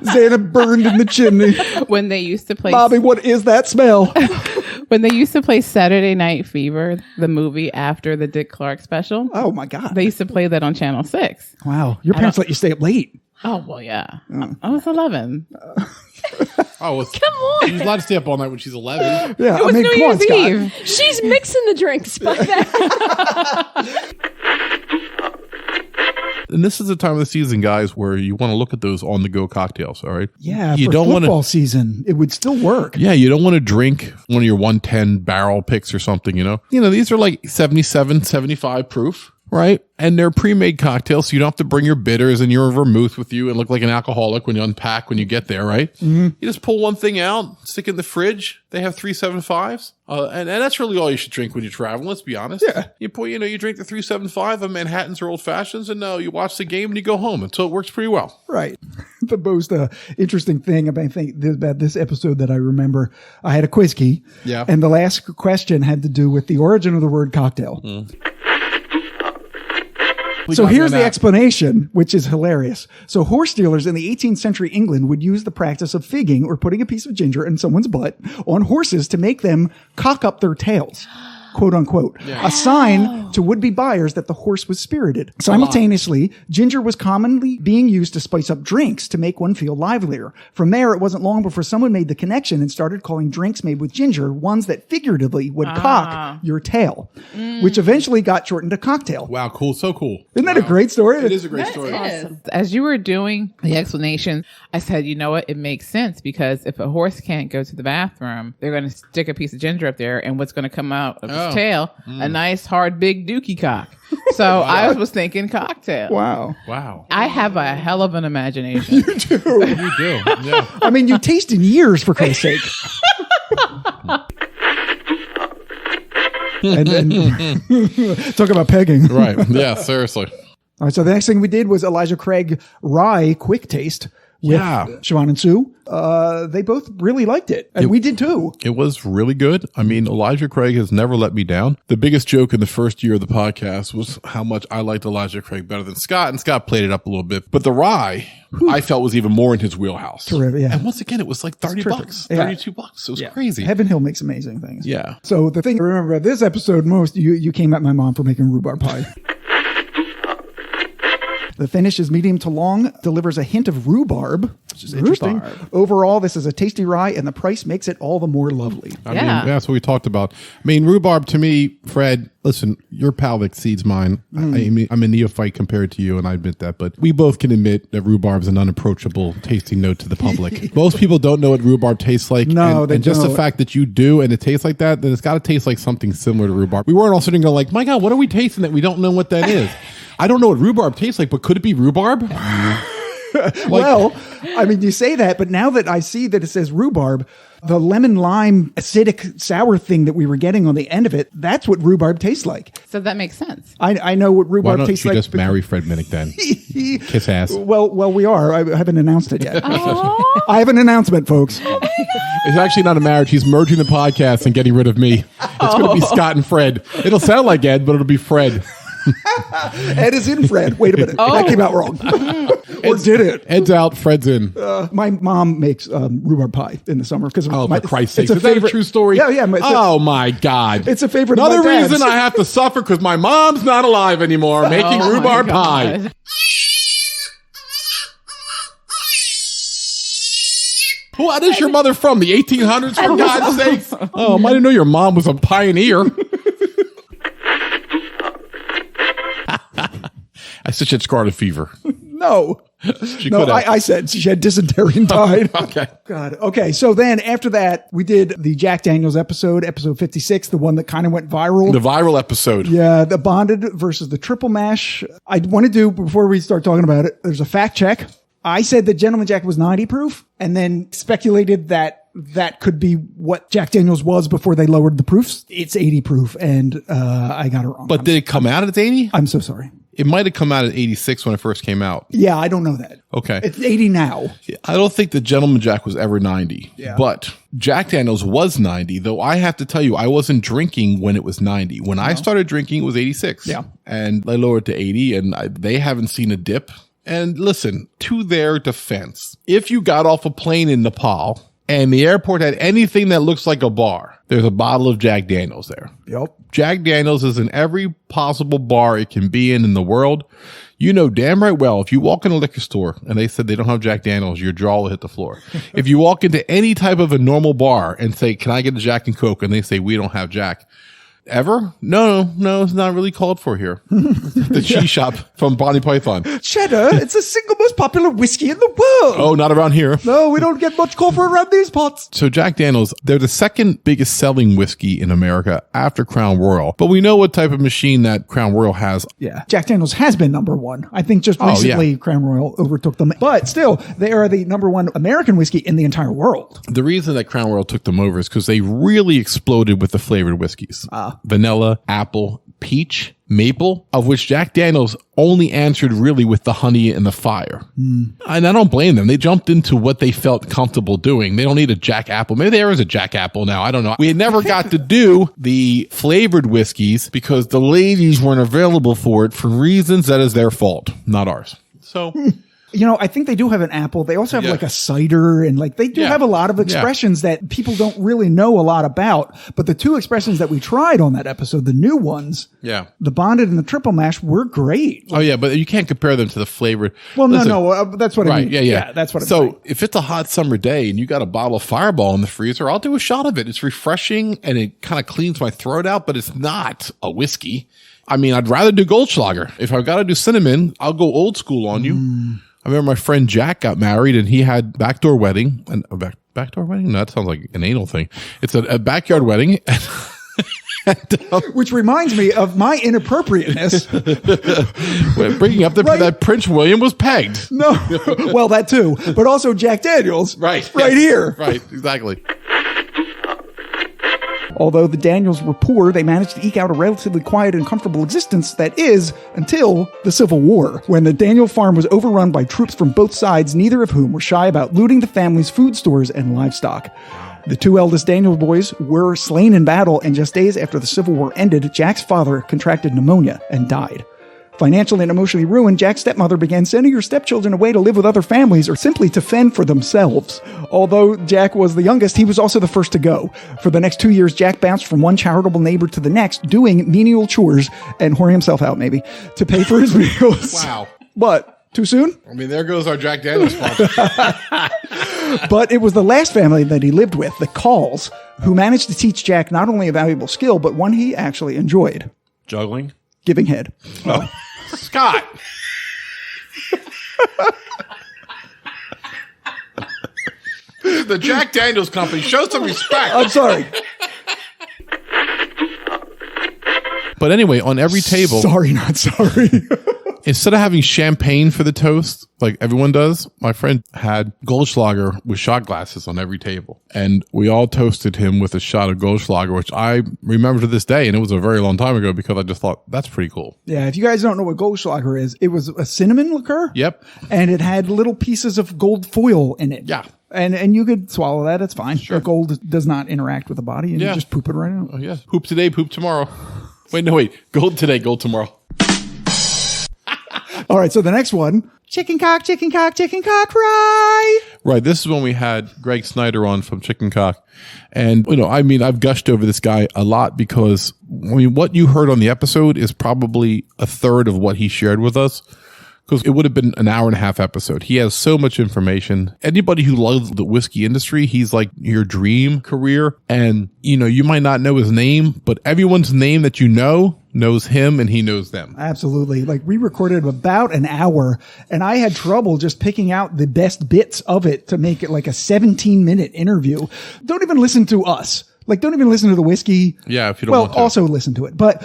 Santa burned in the chimney. when they used to play Bobby, what is that smell? when they used to play Saturday Night Fever, the movie after the Dick Clark special. Oh, my God. They used to play that on Channel 6. Wow. Your parents let you stay up late. Oh, well, yeah. I was 11. Come on. She's allowed to stay up all night when she's 11. Yeah, It was New come Year's on, Scott. Eve. She's mixing the drinks by then. And this is the time of the season, guys, where you want to look at those on-the-go cocktails, all right? Yeah, you for don't football want to. season, it would still work. Yeah, you don't want to drink one of your 110 barrel picks or something, you know? These are like 77, 75 proof, right? And they're pre-made cocktails, so you don't have to bring your bitters and your vermouth with you and look like an alcoholic when you unpack when you get there, right? Mm-hmm. You just pull one thing out, stick it in the fridge. They have 375s. And that's really all you should drink when you travel, let's be honest. Yeah. You drink the 375 of Manhattans or Old Fashions, and you watch the game and you go home. And so it works pretty well. Right. The most interesting thing about this episode that I remember, I had a quiz key. Yeah. And the last question had to do with the origin of the word cocktail. So here's the explanation, which is hilarious. So horse dealers in the 18th century England would use the practice of figging or putting a piece of ginger in someone's butt on horses to make them cock up their tails. Quote unquote, a sign to would-be buyers that the horse was spirited. Simultaneously, ginger was commonly being used to spice up drinks to make one feel livelier. From there, it wasn't long before someone made the connection and started calling drinks made with ginger ones that figuratively would cock your tail, which eventually got shortened to cocktail. Wow, cool. So cool. Isn't that a great story? It is a great story. Awesome. As you were doing the explanation, I said, you know what? It makes sense because if a horse can't go to the bathroom, they're going to stick a piece of ginger up there, and what's going to come out of his tail? A nice, hard, big dookie cock. So I was thinking cocktail. Wow. I have a hell of an imagination. You do. Yeah. I mean, you taste in years, for Christ's sake. and talk about pegging. Right. Yeah, seriously. All right, so the next thing we did was Elijah Craig Rye QuickTaste with Siobhan and Sue. They both really liked it, and we did too. It was really good. I mean, Elijah Craig has never let me down. The biggest joke in the first year of the podcast was how much I liked Elijah Craig better than Scott, and Scott played it up a little bit. But the rye, I felt was even more in his wheelhouse. Terrific, yeah. And once again, it was like $30, $32. It was crazy. Heaven Hill makes amazing things. Yeah. So the thing I remember about this episode most, you came at my mom for making rhubarb pie. The finish is medium to long, delivers a hint of rhubarb, which is interesting. Overall, this is a tasty rye, and the price makes it all the more lovely. I mean, that's what we talked about. I mean, rhubarb to me, Fred, listen, your palate exceeds mine. I mean, I'm a neophyte compared to you, and I admit that, but we both can admit that rhubarb is an unapproachable tasting note to the public. Most people don't know what rhubarb tastes like. No, they and just don't. the fact that you do and it tastes like that, then it's got to taste like something similar to rhubarb. We weren't all sitting there like, my God, what are we tasting that we don't know what that is? I don't know what rhubarb tastes like, but could it be rhubarb? Well, I mean, you say that, but now that I see that it says rhubarb, the lemon lime acidic sour thing that we were getting on the end of it, that's what rhubarb tastes like. So that makes sense. I know what Why rhubarb don't tastes you like. just marry Fred Minnick then? Kiss ass. Well, we are. I haven't announced it yet. I have an announced, folks. It's actually not a marriage. He's merging the podcast and getting rid of me. It's going to be Scott and Fred. It'll sound like Ed, but it'll be Fred. Ed is in Fred. Wait a minute. That came out wrong. Or did it? Ed's out, Fred's in. My mom makes rhubarb pie in the summer because Oh, for Christ's sake. it's a Is that a favorite. true story? Yeah. Oh, my God. It's a favorite of Another my dad's. reason I have to suffer because my mom's not alive anymore making Oh, my rhubarb God. pie. What is your mother from? The 1800s, for God's sakes? Oh, I didn't know your mom was a pioneer. I said she had scarlet fever. No. She No, could have. I said she had dysentery and died. Okay. God. Okay. So then after that, we did the Jack Daniels episode 56, the one that kind of went viral. The viral episode. Yeah, the bonded versus the triple mash. I want to do, before we start talking about it, there's a fact check. I said that Gentleman Jack was 90 proof and then speculated that that could be what Jack Daniels was before they lowered the proofs. It's 80 proof, and I got it wrong. But did it come out at 80? I'm so sorry. It might have come out at 86 when it first came out. Yeah, I don't know that. Okay. It's 80 now. I don't think the Gentleman Jack was ever 90. Yeah. But Jack Daniels was 90, though I have to tell you, I wasn't drinking when it was 90. When I started drinking, it was 86. Yeah. And they lowered to 80, and they haven't seen a dip. And listen, to their defense, if you got off a plane in Nepal and the airport had anything that looks like a bar, there's a bottle of Jack Daniels there. Yep. Jack Daniels is in every possible bar it can be in the world. You know damn right well, if you walk in a liquor store and they said they don't have Jack Daniels, your jaw will hit the floor. If you walk into any type of a normal bar and say, can I get a Jack and Coke? And they say, we don't have Jack. Ever? No, it's not really called for here. The cheese shop from Bonnie Python. Cheddar, it's the single most popular whiskey in the world. Oh, not around here. No, we don't get much call for around these parts. So Jack Daniels, they're the second biggest selling whiskey in America after Crown Royal. But we know what type of machine that Crown Royal has. Yeah. Jack Daniels has been number one. I think just recently Crown Royal overtook them. But still, they are the number one American whiskey in the entire world. The reason that Crown Royal took them over is because they really exploded with the flavored whiskeys. Vanilla, apple, peach, maple, of which Jack Daniels only answered really with the honey and the fire. And I don't blame them. They jumped into what they felt comfortable doing. They don't need a Jack Apple. Maybe there is a Jack Apple now. I don't know. We had never got to do the flavored whiskeys because the ladies weren't available for it for reasons that is their fault, not ours. So... You know, I think they do have an apple. They also have like a cider, and like they do have a lot of expressions that people don't really know a lot about. But the two expressions that we tried on that episode, the new ones, the bonded and the triple mash, were great. Oh yeah, but you can't compare them to the flavored. Well, no, that's what I mean. Yeah, that's what I'm saying. saying. So if it's a hot summer day and you got a bottle of Fireball in the freezer, I'll do a shot of it. It's refreshing and it kind of cleans my throat out, but it's not a whiskey. I mean, I'd rather do Goldschlager. If I've got to do cinnamon, I'll go old school on you. I remember my friend Jack got married and he had backdoor wedding. And backdoor wedding? No, that sounds like an anal thing. It's a backyard wedding. Which reminds me of my inappropriateness. Bringing up that Prince William was pegged. No, well, that too. But also Jack Daniels. Right here. Right, exactly. Although the Daniels were poor, they managed to eke out a relatively quiet and comfortable existence, that is, until the Civil War, when the Daniel farm was overrun by troops from both sides, neither of whom were shy about looting the family's food stores and livestock. The two eldest Daniel boys were slain in battle, and just days after the Civil War ended, Jack's father contracted pneumonia and died. Financially and emotionally ruined, Jack's stepmother began sending her stepchildren away to live with other families or simply to fend for themselves. Although Jack was the youngest, he was also the first to go. For the next 2 years, Jack bounced from one charitable neighbor to the next, doing menial chores and whoring himself out, maybe, to pay for his meals. Wow. But too soon? I mean, there goes our Jack Daniels sponsor. But it was the last family that he lived with, the Calls, who managed to teach Jack not only a valuable skill, but one he actually enjoyed. Juggling? Giving head. Oh. Scott. The Jack Daniels Company. Show some respect. I'm sorry. But anyway, on every table. Sorry, not sorry. Instead of having champagne for the toast, like everyone does, my friend had Goldschlager with shot glasses on every table. And we all toasted him with a shot of Goldschlager, which I remember to this day. And it was a very long time ago because I just thought, that's pretty cool. Yeah, if you guys don't know what Goldschlager is, it was a cinnamon liqueur. Yep. And it had little pieces of gold foil in it. Yeah. And you could swallow that. It's fine. Sure. The gold does not interact with the body. And you just poop it right out. Oh, yeah. Poop today, poop tomorrow. Wait. Gold today, gold tomorrow. All right, so the next one, chicken cock fry. Right, this is when we had Greg Snyder on from Chicken Cock. And, I've gushed over this guy a lot because, what you heard on the episode is probably a third of what he shared with us. because it would have been an hour and a half episode. He has so much information. Anybody who loves the whiskey industry, he's like your dream career. And, you know, you might not know his name, but everyone's name that you know knows him and he knows them. Absolutely. Like, we recorded about an hour and I had trouble just picking out the best bits of it to make it like a 17-minute interview. Don't even listen to us. Like, don't even listen to the whiskey. Yeah, if you don't want to. Also listen to it. But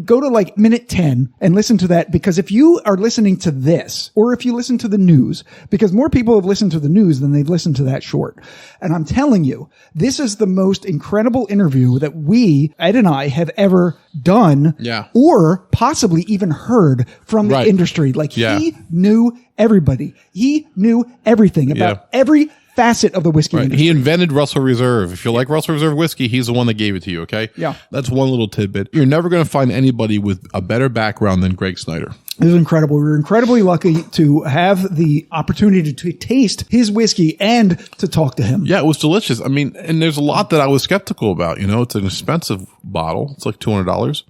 go to like minute 10 and listen to that, because if you are listening to this, or if you listen to the news, because more people have listened to the news than they've listened to that short. And I'm telling you, this is the most incredible interview that we, Ed and I, have ever done. Yeah. Or possibly even heard from the industry. Like, he knew everybody. He knew everything about every facet of the whiskey industry. He invented Russell Reserve. If you like Russell Reserve whiskey, he's the one that gave it to you, okay? Yeah. That's one little tidbit. You're never going to find anybody with a better background than Greg Snyder. It was incredible. We were incredibly lucky to have the opportunity to taste his whiskey and to talk to him. Yeah, it was delicious. I mean, and there's a lot that I was skeptical about. You know, it's an expensive bottle. It's like $200.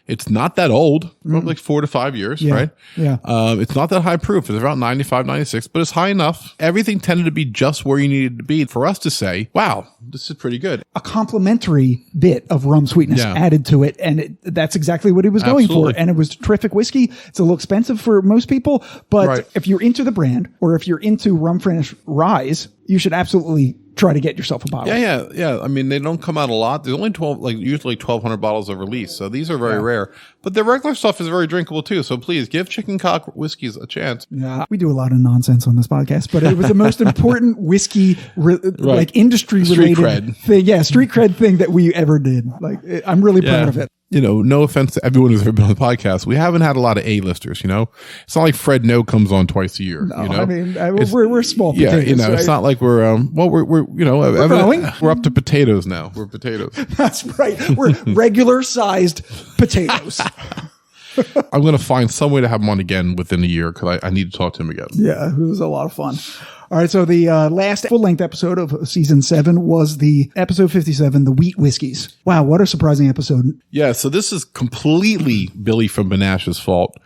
It's not that old, like 4 to 5 years, right? Yeah. It's not that high proof. It's around 95, 96, but it's high enough. Everything tended to be just where you needed to be for us to say, wow, this is pretty good. A complimentary bit of rum sweetness added to it. And that's exactly what he was going for. And it was terrific whiskey. It's a little expensive for most people, but if you're into the brand, or if you're into rum finish rye, you should absolutely try to get yourself a bottle. Yeah. I mean, they don't come out a lot. There's only usually 1,200 bottles of release. So these are very rare, but the regular stuff is very drinkable too. So please give Chicken Cock whiskeys a chance. Yeah. We do a lot of nonsense on this podcast, but it was the most important whiskey, like industry related thing. Yeah. Street cred thing that we ever did. Like, I'm really proud of it. You know, no offense to everyone who's ever been on the podcast, we haven't had a lot of A-listers, you know? It's not like Fred No comes on twice a year, no, you know? I mean, we're small potatoes. Yeah, you know, it's not like we're you know, we're up to potatoes now. We're potatoes. That's right. We're regular sized potatoes. I'm going to find some way to have him on again within a year, because I need to talk to him again. Yeah, it was a lot of fun. All right, so the last full-length episode of season 7 was the episode 57, the wheat whiskeys. Wow, what a surprising episode. Yeah, so this is completely Billy from Benash's fault.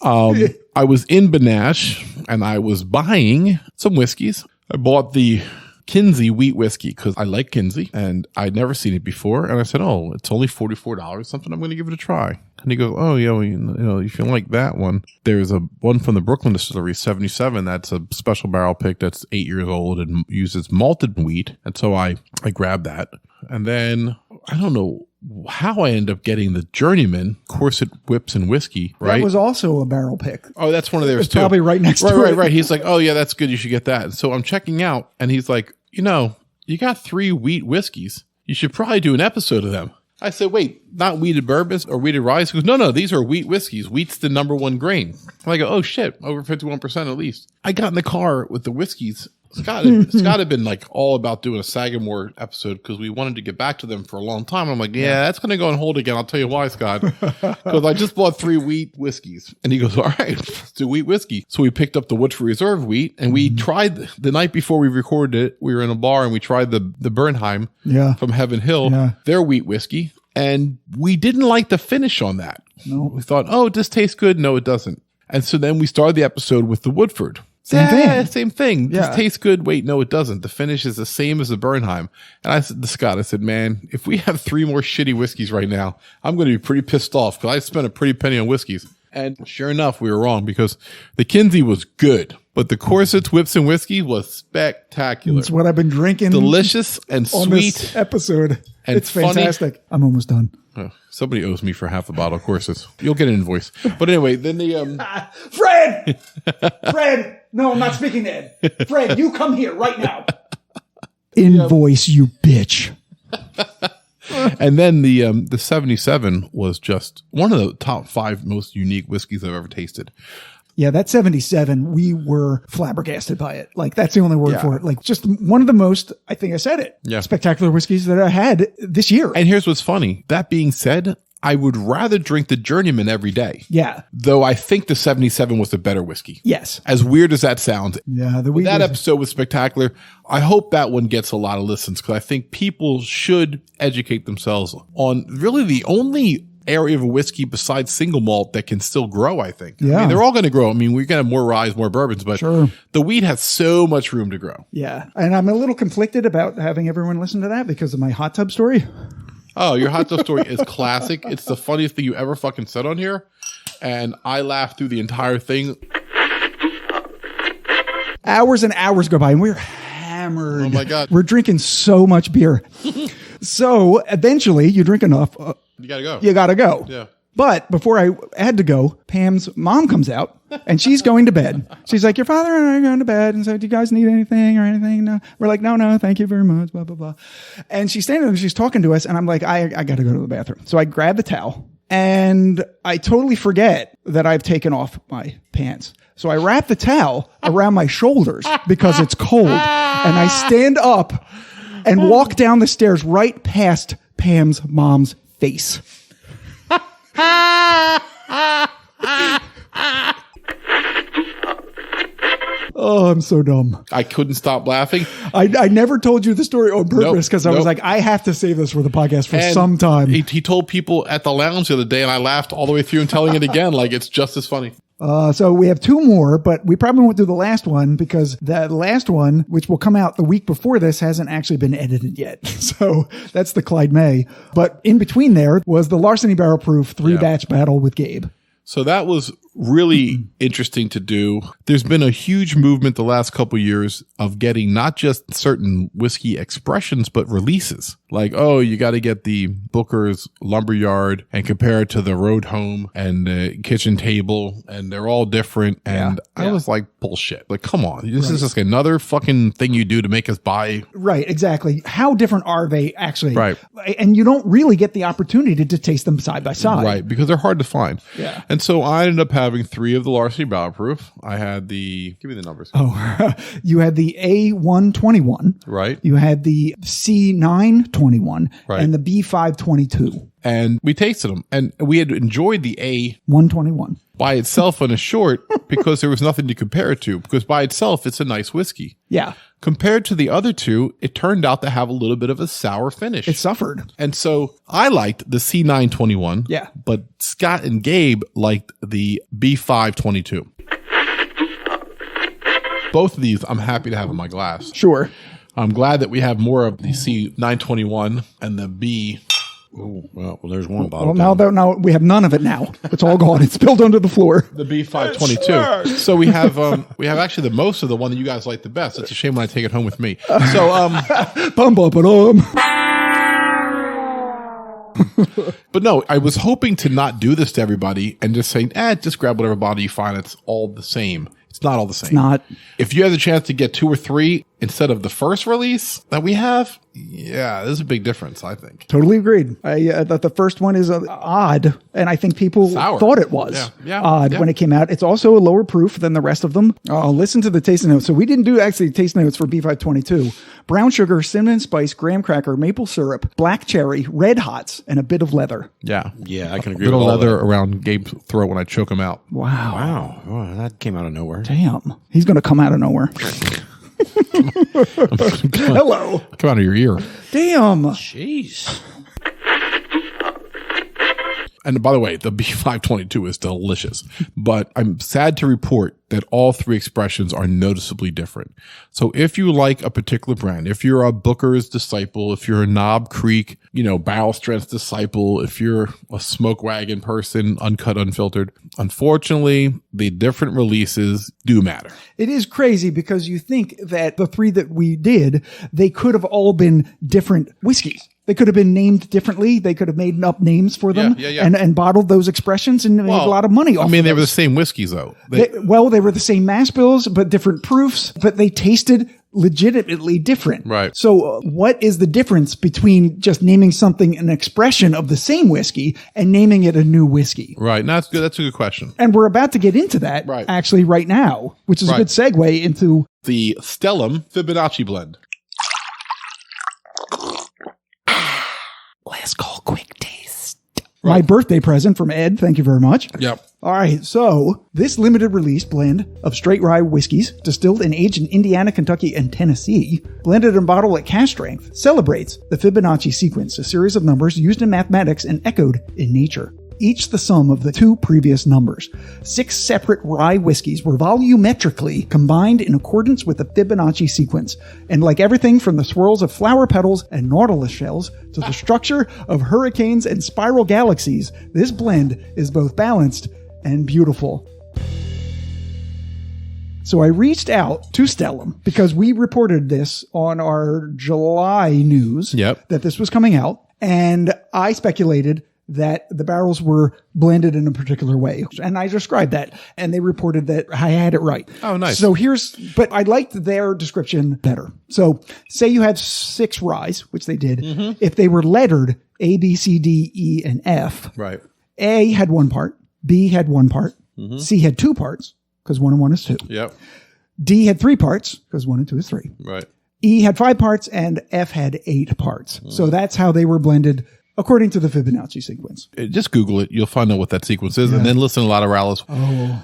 I was in Benash, and I was buying some whiskeys. I bought the Kinsey wheat whiskey because I like Kinsey, and I'd never seen it before. And I said, oh, it's only $44, something I'm going to give it a try. And he goes, oh, yeah, well, you know, if you like that one, there's a one from the Brooklyn Distillery, 77. That's a special barrel pick that's 8 years old and uses malted wheat. And so I grabbed that. And then I don't know how I end up getting the Journeyman Corset Whips and Whiskey, right? That was also a barrel pick. Oh, that's one of theirs too. Probably right next to it. Right. He's like, oh, yeah, that's good. You should get that. And so I'm checking out, and he's like, you know, you got 3 wheat whiskeys. You should probably do an episode of them. I said, wait, not wheated bourbons or wheated rye? He goes, no, these are wheat whiskeys. Wheat's the number 1 grain. And I go, oh, shit, over 51% at least. I got in the car with the whiskeys. Scott had been like all about doing a Sagamore episode because we wanted to get back to them for a long time. I'm like, yeah, that's going to go on hold again. I'll tell you why, Scott. Because I just bought 3 wheat whiskeys. And he goes, all right, let's do wheat whiskey. So we picked up the Woodford Reserve wheat, and we tried the night before we recorded it. We were in a bar and we tried the Bernheim from Heaven Hill, their wheat whiskey. And we didn't like the finish on that. No. We thought, oh, this tastes good. No, it doesn't. And so then we started the episode with the Woodford. Same thing. Yeah. This tastes good. Wait, no, it doesn't. The finish is the same as the Bernheim. And I said to Scott, I said, man, if we have 3 more shitty whiskeys right now, I'm going to be pretty pissed off because I spent a pretty penny on whiskeys. And sure enough, we were wrong because the Kinsey was good, but the Corsets, Whips, and Whiskey was spectacular. That's what I've been drinking. Delicious and on sweet. This episode. And it's funny. fantastic. I'm almost done. Oh, somebody owes me for half a bottle of Corsets. You'll get an invoice. But anyway, then the Fred! No, I'm not speaking to Ed. Fred, you come here right now. Invoice, you bitch. And then the 77 was just one of the top 5 most unique whiskeys I've ever tasted. Yeah, that 77, we were flabbergasted by it. Like, that's the only word for it. Like, just one of the most, I think I said it, spectacular whiskeys that I had this year. And here's what's funny. That being said, I would rather drink the Journeyman every day. Yeah. Though I think the 77 was the better whiskey. Yes. As weird as that sounds. Yeah. That episode was spectacular. I hope that one gets a lot of listens because I think people should educate themselves on really the only area of a whiskey besides single malt that can still grow, I think. Yeah. I mean, they're all going to grow. I mean, we're going to have more rye, more bourbons, but Sure. the wheat has so much room to grow. Yeah. And I'm a little conflicted about having everyone listen to that because of my hot tub story. Oh, your hot tub story is classic. It's the funniest thing you ever fucking said on here. And I laughed through the entire thing. Hours and hours go by and we're hammered. Oh my God. We're drinking so much beer. So eventually you drink enough. You got to go. You got to go. Yeah. But before I had to go, Pam's mom comes out and she's going to bed. She's like, your father and I are going to bed. And so, do you guys need anything or anything? No. We're like, no, thank you very much, blah, blah, blah. And she's standing there and she's talking to us. And I'm like, I got to go to the bathroom. So I grab the towel and I totally forget that I've taken off my pants. So I wrap the towel around my shoulders because it's cold. And I stand up and walk down the stairs right past Pam's mom's face. Oh, I'm so dumb. I couldn't stop laughing. I never told you the story on purpose because I was Nope. like, I have to save this for the podcast for And some time. He told people at the lounge the other day, and I laughed all the way through and telling it again. Like, it's just as funny. So we have two more, but we probably won't do the last one because the last one, which will come out the week before this, hasn't actually been edited yet. So that's the Clyde May. But in between there was the Larceny Barrel Proof 3-batch battle with Gabe. So that was really interesting to do. There's been a huge movement the last couple years of getting not just certain whiskey expressions, but releases. Like, oh, you got to get the Booker's Lumberyard and compare it to the Road Home and the Kitchen Table, and they're all different. And I was like, bullshit. Like, come on. This is just another fucking thing you do to make us buy. Right, exactly. How different are they actually? Right. And you don't really get the opportunity to taste them side by side. Right, because they're hard to find. Yeah. And so I ended up having 3 of the Larceny Barrel Proof. I had the, give me the numbers. Oh, you had the A121. Right. You had the C921 Right. and the B522. And we tasted them, and we had enjoyed the A 121. by itself on a short because there was nothing to compare it to, because by itself, it's a nice whiskey. Yeah. Compared to the other two, it turned out to have a little bit of a sour finish. It suffered. And so I liked the C921. Yeah. But Scott and Gabe liked the B522. Both of these I'm happy to have in my glass. Sure. I'm glad that we have more of the C921 and the B. Oh, well, there's one bottle. Well, now we have none of it now. It's all gone. It's spilled under the floor. The B522. So we have actually the most of the one that you guys like the best. It's a shame when I take it home with me. So Bum, bum, ba-dum. but no, I was hoping to not do this to everybody and just say, just grab whatever bottle you find. It's all the same. It's not all the same. It's not. If you have the chance to get 2 or 3 instead of the first release that we have, yeah, there's a big difference, I think. Totally agreed. I thought the first one is odd, and I think people Sour. thought it was Yeah. odd when it came out. It's also a lower proof than the rest of them. Listen to the tasting notes. So we didn't do actually taste notes for B522. Brown sugar, cinnamon spice, graham cracker, maple syrup, black cherry, red hots, and a bit of leather. Yeah. Yeah, I can agree Little with all leather that. around Gabe's throat when I choke him out. Wow. Wow. Oh, that came out of nowhere. Damn. He's going to come out of nowhere. Hello. Come out of your ear. Damn. Jeez. And by the way, the B522 is delicious, but I'm sad to report that all 3 expressions are noticeably different. So if you like a particular brand, if you're a Booker's disciple, if you're a Knob Creek, Barrel Strength disciple, if you're a Smoke Wagon person, uncut, unfiltered, unfortunately, the different releases do matter. It is crazy because you think that the 3 that we did, they could have all been different whiskeys. They could have been named differently. They could have made up names for them Yeah. And bottled those expressions and made a lot of money off I mean, of they were the those. same whiskeys, though. They were the same mash bills, but different proofs, but they tasted legitimately different. Right. So what is the difference between just naming something an expression of the same whiskey and naming it a new whiskey? Right. No, that's good. That's a good question. And we're about to get into that actually right now, which is a Right. good segue into The Stellum Fibonacci blend. Let's call QuickTaste. My birthday present from Ed. Thank you very much. Yep. All right, so this limited release blend of straight rye whiskeys, distilled and aged in Indiana, Kentucky, and Tennessee, blended and bottled at cask strength, celebrates the Fibonacci sequence, a series of numbers used in mathematics and echoed in nature. Each the sum of the two previous numbers. 6 separate rye whiskeys were volumetrically combined in accordance with the Fibonacci sequence. And like everything from the swirls of flower petals and nautilus shells to the structure of hurricanes and spiral galaxies, this blend is both balanced and beautiful. So I reached out to Stellum because we reported this on our July news that this was coming out. And I speculated that the barrels were blended in a particular way. And I described that, and they reported that I had it right. Oh, nice. So but I liked their description better. So say you have 6 ryes, which they did. Mm-hmm. If they were lettered A, B, C, D, E, and F, right. A had 1 part, B had 1 part, C had 2 parts, because 1 and 1 is 2. Yep. D had 3 parts, because 1 and 2 is 3. Right. E had 5 parts, and F had 8 parts. So that's how they were blended according to the Fibonacci sequence. Just Google it. You'll find out what that sequence is. And then listen to a lot of rallies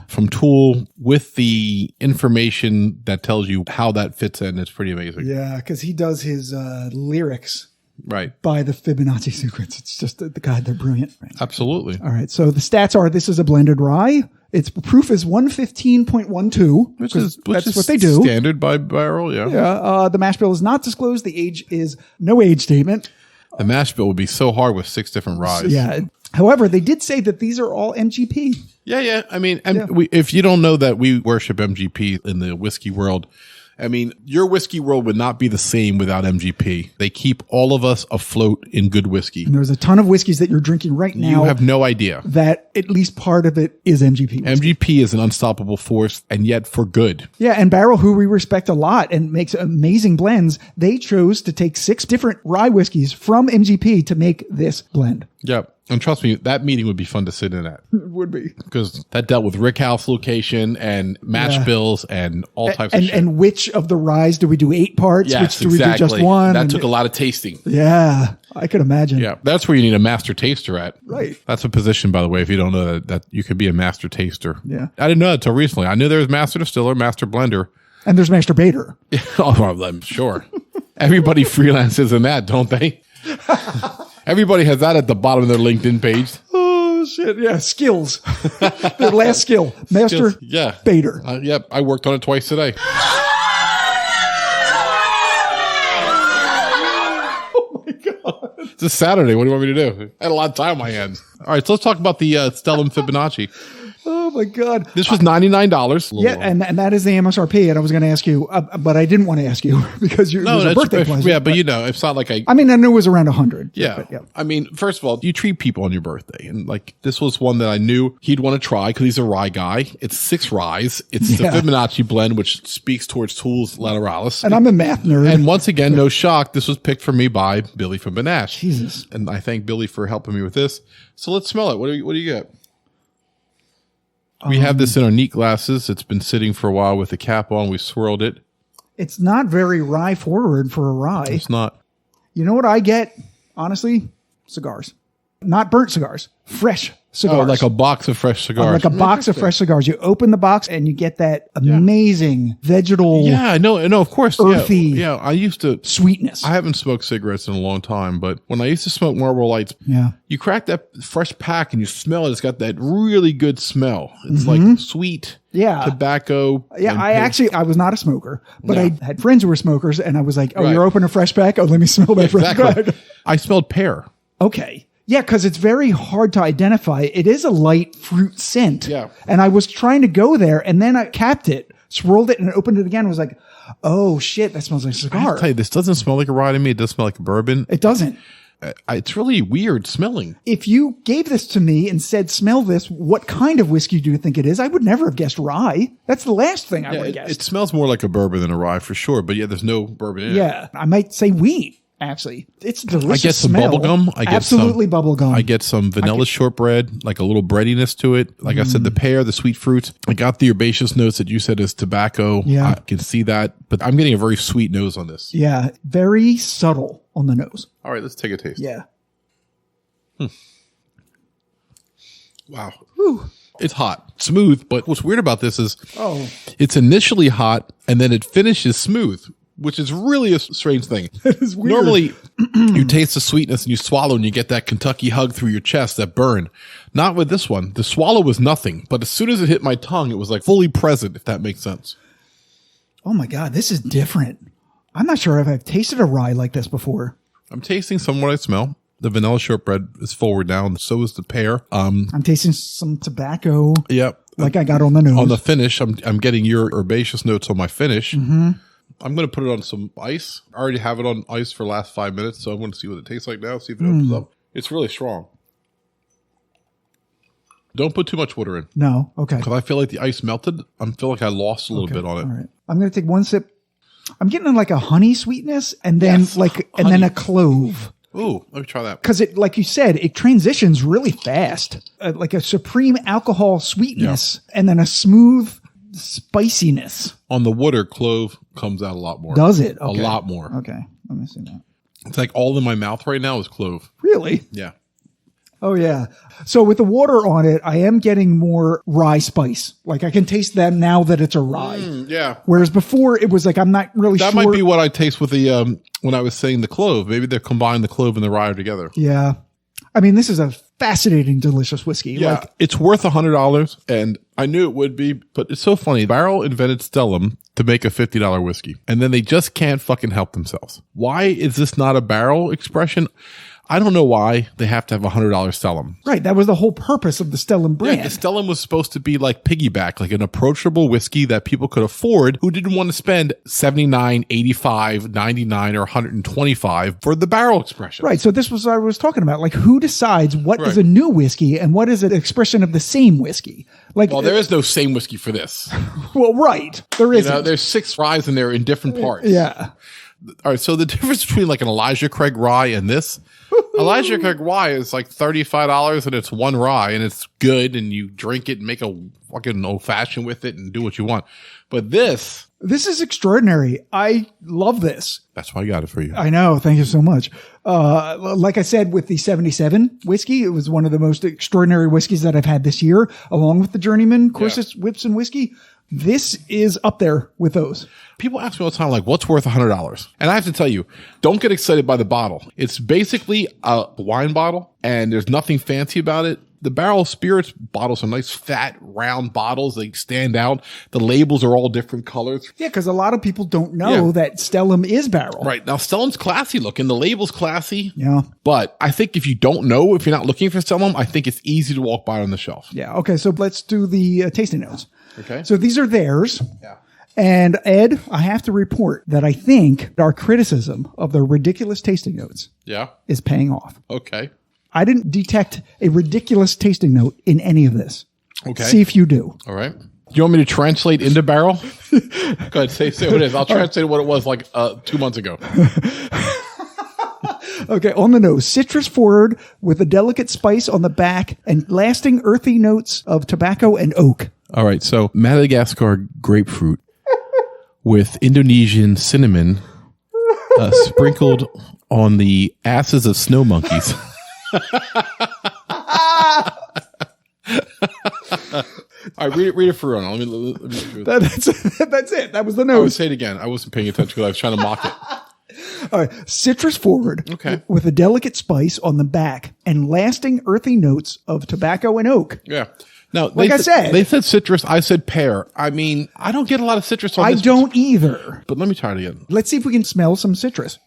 from Tool with the information that tells you how that fits in. It's pretty amazing. Yeah, because he does his lyrics right by the Fibonacci sequence. It's just, God, they're brilliant. Right? Absolutely. All right. So the stats are, this is a blended rye. Its proof is 115.12, which is what they do. Standard by barrel, yeah. Yeah. The mash bill is not disclosed. The age is no age statement. The mash bill would be so hard with 6 different ryes. Yeah. However, they did say that these are all MGP. Yeah. I mean, if you don't know that we worship MGP in the whiskey world, I mean, your whiskey world would not be the same without MGP. They keep all of us afloat in good whiskey. And there's a ton of whiskeys that you're drinking right now. You have no idea that at least part of it is MGP whiskey. MGP is an unstoppable force, and yet for good. Yeah, and Barrel, who we respect a lot and makes amazing blends, they chose to take 6 different rye whiskeys from MGP to make this blend. Yep. And trust me, that meeting would be fun to sit in at. It would be. Because that dealt with rickhouse location and mash bills and all types of shit. And which of the ryes do we do 8 parts? Yes, which do we do just 1? That took a lot of tasting. Yeah, I could imagine. Yeah, that's where you need a master taster at. Right. That's a position, by the way, if you don't know that you could be a master taster. Yeah. I didn't know that until recently. I knew there was master distiller, master blender. And there's master baiter. Oh, I'm sure. Everybody freelances in that, don't they? Everybody has that at the bottom of their LinkedIn page. Oh, shit. Yeah, skills. Their last skill. Master baiter. Yep, I worked on it twice today. Oh, my God. It's a Saturday. What do you want me to do? I had a lot of time on my hands. All right, so let's talk about the Stellum Fibonacci. Oh, my God. This was $99. Yeah, and that is the MSRP. And I was going to ask you, but I didn't want to ask you because it was a birthday present. Yeah, but it's not like I mean, I knew it was around 100. Yeah. But, yeah. I mean, first of all, you treat people on your birthday. And like, this was one that I knew he'd want to try because he's a rye guy. It's 6 ryes. It's the Fibonacci blend, which speaks towards Tool's Lateralis. And I'm a math nerd. And once again, no shock, this was picked for me by Billy from Benash. Jesus. And I thank Billy for helping me with this. So let's smell it. What do you get? We have this in our neat glasses. It's been sitting for a while with the cap on. We swirled it. It's not very rye forward for a rye. It's not. You know what I get? Honestly, cigars. Not burnt cigars. Fresh cigars. Oh, like a box of fresh cigars. Like a box of fresh cigars. You open the box and you get that amazing vegetal. Yeah, no, of course. Earthy. Yeah, I used to. Sweetness. I haven't smoked cigarettes in a long time, but when I used to smoke Marlboro Lights, you crack that fresh pack and you smell it. It's got that really good smell. It's like sweet tobacco. Yeah, I was not a smoker, but I had friends who were smokers and I was like, oh, you're opening a fresh pack? Oh, let me smell that fresh pack. I smelled pear. Okay. Yeah, because it's very hard to identify. It is a light fruit scent. Yeah. And I was trying to go there, and then I capped it, swirled it, and opened it again. And was like, oh, shit, that smells like a cigar. I'll tell you, this doesn't smell like a rye to me. It does smell like a bourbon. It doesn't. It's really weird smelling. If you gave this to me and said, smell this, what kind of whiskey do you think it is? I would never have guessed rye. That's the last thing I would have guessed. It smells more like a bourbon than a rye for sure, but there's no bourbon in it. Yeah, I might say wheat. Actually, it's delicious. I get some smell. bubble gum. Absolutely bubble gum. I get some vanilla shortbread, like a little breadiness to it. Like I said, the pear, the sweet fruits. I got the herbaceous notes that you said is tobacco. Yeah. I can see that, but I'm getting a very sweet nose on this. Yeah, very subtle on the nose. All right, let's take a taste. Yeah. Wow. It's hot, smooth. But what's weird about this is it's initially hot and then it finishes smooth, which is really a strange thing. That is weird. Normally, you taste the sweetness and you swallow and you get that Kentucky hug through your chest, that burn. Not with this one. The swallow was nothing, but as soon as it hit my tongue, it was like fully present, if that makes sense. Oh my God, this is different. I'm not sure if I've tasted a rye like this before. I'm tasting some what I smell. The vanilla shortbread is forward now, and so is the pear. I'm tasting some tobacco. Yep. Like I got on the nose. On the finish, I'm getting your herbaceous notes on my finish. Mm-hmm. I'm going to put it on some ice. I already have it on ice for the last 5 minutes, so I'm going to see what it tastes like now, see if it opens up. It's really strong. Don't put too much water in. No, okay. Because I feel like the ice melted. I feel like I lost a little bit on it. All right. I'm going to take one sip. I'm getting like a honey sweetness and then then a clove. Ooh, let me try that. Because it, like you said, it transitions really fast. Like a supreme alcohol sweetness and then a smooth spiciness. On the water, clove comes out a lot more. Does it? Okay. A lot more. Okay. Let me see that. It's like all in my mouth right now is clove. Really? Yeah. Oh, yeah. So with the water on it, I am getting more rye spice. Like I can taste that now that it's a rye. Yeah. Whereas before it was like, I'm not really sure. That might be what I taste with the, when I was saying the clove. Maybe they're combining the clove and the rye together. Yeah. I mean, this is a fascinating, delicious whiskey. Yeah. Like, it's worth $100 and I knew it would be, but it's so funny. Barrel invented Stellum to make a $50 whiskey and then they just can't fucking help themselves. Why is this not a barrel expression? I don't know why they have to have $100 Stellum. right. That was the whole purpose of the Stellum brand. Yeah, the Stellum was supposed to be like piggyback, like an approachable whiskey that people could afford who didn't want to spend $79, $85, $99, or $125 for the barrel expression. Right. So this was what I was talking about. Like who decides what is a new whiskey and what is an expression of the same whiskey? Like, Well, there is no same whiskey for this. well, right. There isn't. There's 6 ryes in there in different parts. Yeah. All right. So the difference between like an Elijah Craig rye and this, Elijah Craig rye is like $35 and it's one rye and it's good and you drink it and make a fucking old fashioned with it and do what you want. But this is extraordinary. I love this. that's why I got it for you. I know. Thank you so much. Like I said, with the 77 whiskey, it was one of the most extraordinary whiskeys that I've had this year, along with the Journeyman, Corsets, Whips, and Whiskey. This is up there with those. People ask me all the time, like, what's worth $100? And I have to tell you, don't get excited by the bottle. It's basically a wine bottle and there's nothing fancy about it. The barrel spirits bottles are nice, fat, round bottles. They stand out. The labels are all different colors. Yeah, because a lot of people don't know that Stellum is barrel. Right. Now, Stellum's classy looking. The label's classy. Yeah. But I think if you don't know, if you're not looking for Stellum, I think it's easy to walk by on the shelf. Yeah. Okay. So let's do the tasting notes. Okay. So these are theirs. Yeah. And Ed, I have to report that I think our criticism of the ridiculous tasting notes Yeah. is paying off. Okay. I didn't detect a ridiculous tasting note in any of this. Okay. See if you do. All right. Do you want me to translate into barrel? Go ahead. Say what it is. I'll translate what it was like 2 months ago. Okay, on the nose, citrus forward with a delicate spice on the back and lasting earthy notes of tobacco and oak. All right. So Madagascar grapefruit with Indonesian cinnamon sprinkled on the asses of snow monkeys. All right, read it for Ron. Let me That's it. That was the I would nose. say it again. I wasn't paying attention because I was trying to mock it. All right, citrus forward Okay. with a delicate spice on the back and lasting earthy notes of tobacco and oak. Yeah. Now, Like I said. they said citrus. I said pear. I mean, I don't get a lot of citrus on I this. don't either. But let me try it again. Let's see if we can smell some citrus.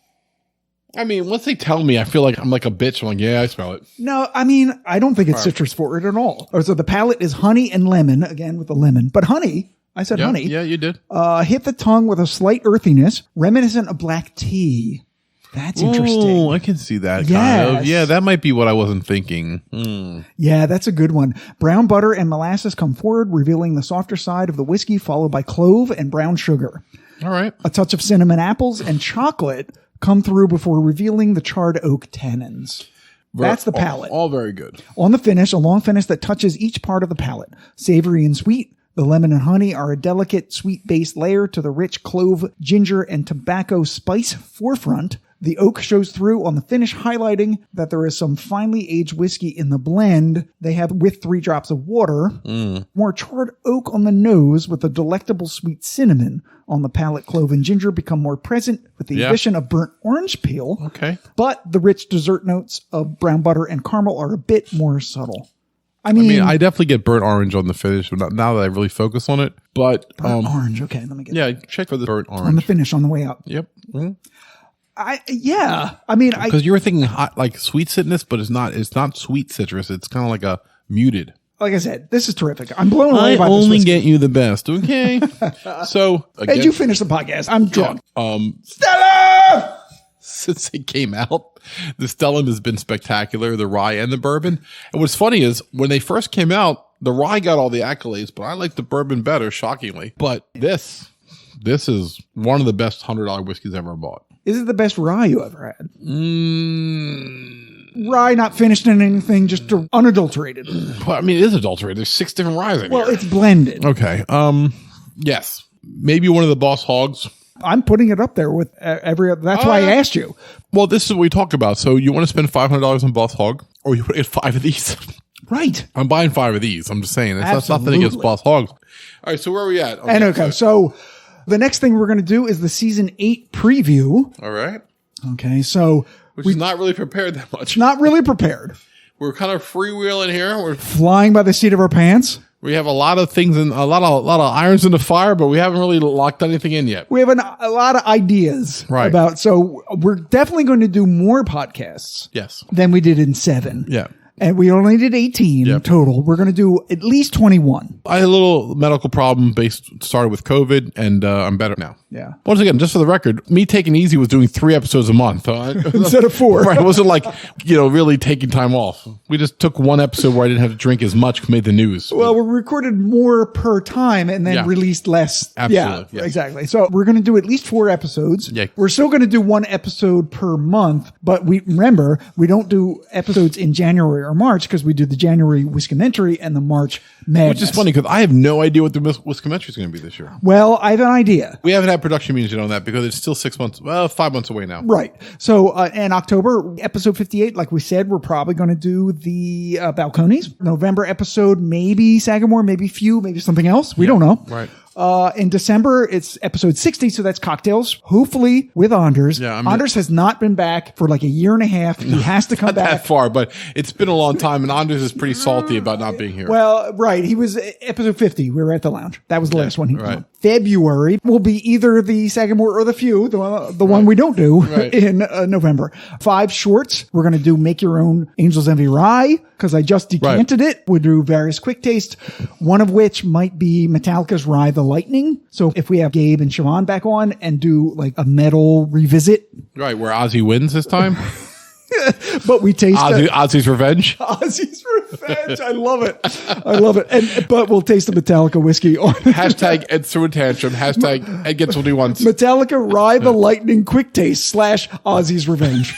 I mean, once they tell me, I feel like I'm like a bitch. I'm like, yeah, I smell it. No, I mean, I don't think it's citrus forward at all. So the palate is honey and lemon, again with the lemon. But honey, I said honey. Yeah, you did. Hit the tongue with a slight earthiness, reminiscent of black tea. That's interesting. Oh, I can see that kind Yes. of. Yeah, that might be what I wasn't thinking. Yeah, that's a good one. Brown butter and molasses come forward, revealing the softer side of the whiskey, followed by clove and brown sugar. All right. A touch of cinnamon apples and chocolate come through before revealing the charred oak tannins. That's the palate. All very good. On the finish, a long finish that touches each part of the palate. Savory and sweet. The lemon and honey are a delicate sweet base layer to the rich clove, ginger, and tobacco spice forefront. The oak shows through on the finish, highlighting that there is some finely aged whiskey in the blend they have with 3 drops of water. More charred oak on the nose with a delectable sweet cinnamon on the palate. Clove and ginger become more present with the addition of burnt orange peel. Okay. But the rich dessert notes of brown butter and caramel are a bit more subtle. I I mean, mean, I definitely get burnt orange on the finish now that I really focus on it. But burnt orange. Okay, let me get yeah, check for the burnt on the orange. finish on the way out. Yep. Mhm. I mean, Because you were thinking hot, like sweet citrus, but it's not sweet citrus. It's kind of like a muted. like I said, this is terrific. I'm blown away by this. only whiskey. get you the best. Okay. So again, Hey, you finish the podcast. I'm drunk. Stellum! Since it came out, the Stellum has been spectacular, the rye and the bourbon. And what's funny is when they first came out, the rye got all the accolades, but I like the bourbon better, shockingly. But this is one of the best $100 whiskeys I ever bought. Is it the best rye you ever had? Rye not finished in anything, just unadulterated. Well, I mean, it is adulterated. There's 6 different ryes in Well, here. it's blended. Okay. Yes. Maybe one of the Boss Hogs. I'm putting it up there with every other. That's why I asked you. Well, this is what we talk about. So you want to spend $500 on Boss Hog, or you want to get 5 of these? Right. I'm buying 5 of these. I'm just saying. That's nothing Absolutely. against Boss Hogs. All right. So where are we at? And okay, so the next thing we're going to do is the season 8 preview. All right. Okay, so Which is not really prepared that much. not really prepared. We're kind of freewheeling here. Flying by the seat of our pants. We have a lot of things and a lot of irons in the fire, but we haven't really locked anything in yet. We have a lot of ideas Right. about. So we're definitely going to do more podcasts Yes. than we did in 7. Yeah. And we only did 18 Yep. total. We're going to do at least 21. I had a little medical problem started with COVID, and I'm better now. Yeah. Once again, just for the record, me taking it easy was doing 3 episodes a month. Instead of 4. Right. It wasn't like, really taking time off. We just took one episode where I didn't have to drink as much, made the news. Well, we recorded more per time and then Yeah. released less. Absolutely, Yeah, yes. exactly. So we're going to do at least 4 episodes. Yeah. We're still going to do 1 episode per month, but we don't do episodes in January or March because we do the January Whiskomentary and the March Madness. Which is funny because I have no idea what the Whiskomentary is going to be this year. Well, I have an idea. We haven't had production meetings yet on that because it's still 5 months away now. Right. So in October, episode 58, like we said, we're probably going to do the Balcones. November episode, maybe Sagamore, maybe Few, maybe something else. We don't know. Right. In December, it's episode 60, so that's cocktails, hopefully with Anders. Yeah, Anders has not been back for like a year and a half. He has to come back. That far, but it's been a long time, and Anders is pretty salty about not being here. Well, right. He was episode 50. We were at the lounge. That was the last one he was right. on. February will be either the Sagamore or the Few, the one we don't do in November. 5 shorts. We're going to do Make Your Own Angel's Envy Rye because I just decanted it. We'll do various quick taste, one of which might be Metallica's Rye the Lightning. So if we have Gabe and Siobhan back on and do like a metal revisit, Right, where Ozzy wins this time. but we taste Ozzy's Revenge. Ozzy's Revenge. I love it. I love it. But we'll taste the Metallica whiskey on Hashtag Ed threw a tantrum. Hashtag Ed gets what he wants. Metallica Rye the Lightning Quick Taste / Ozzy's Revenge.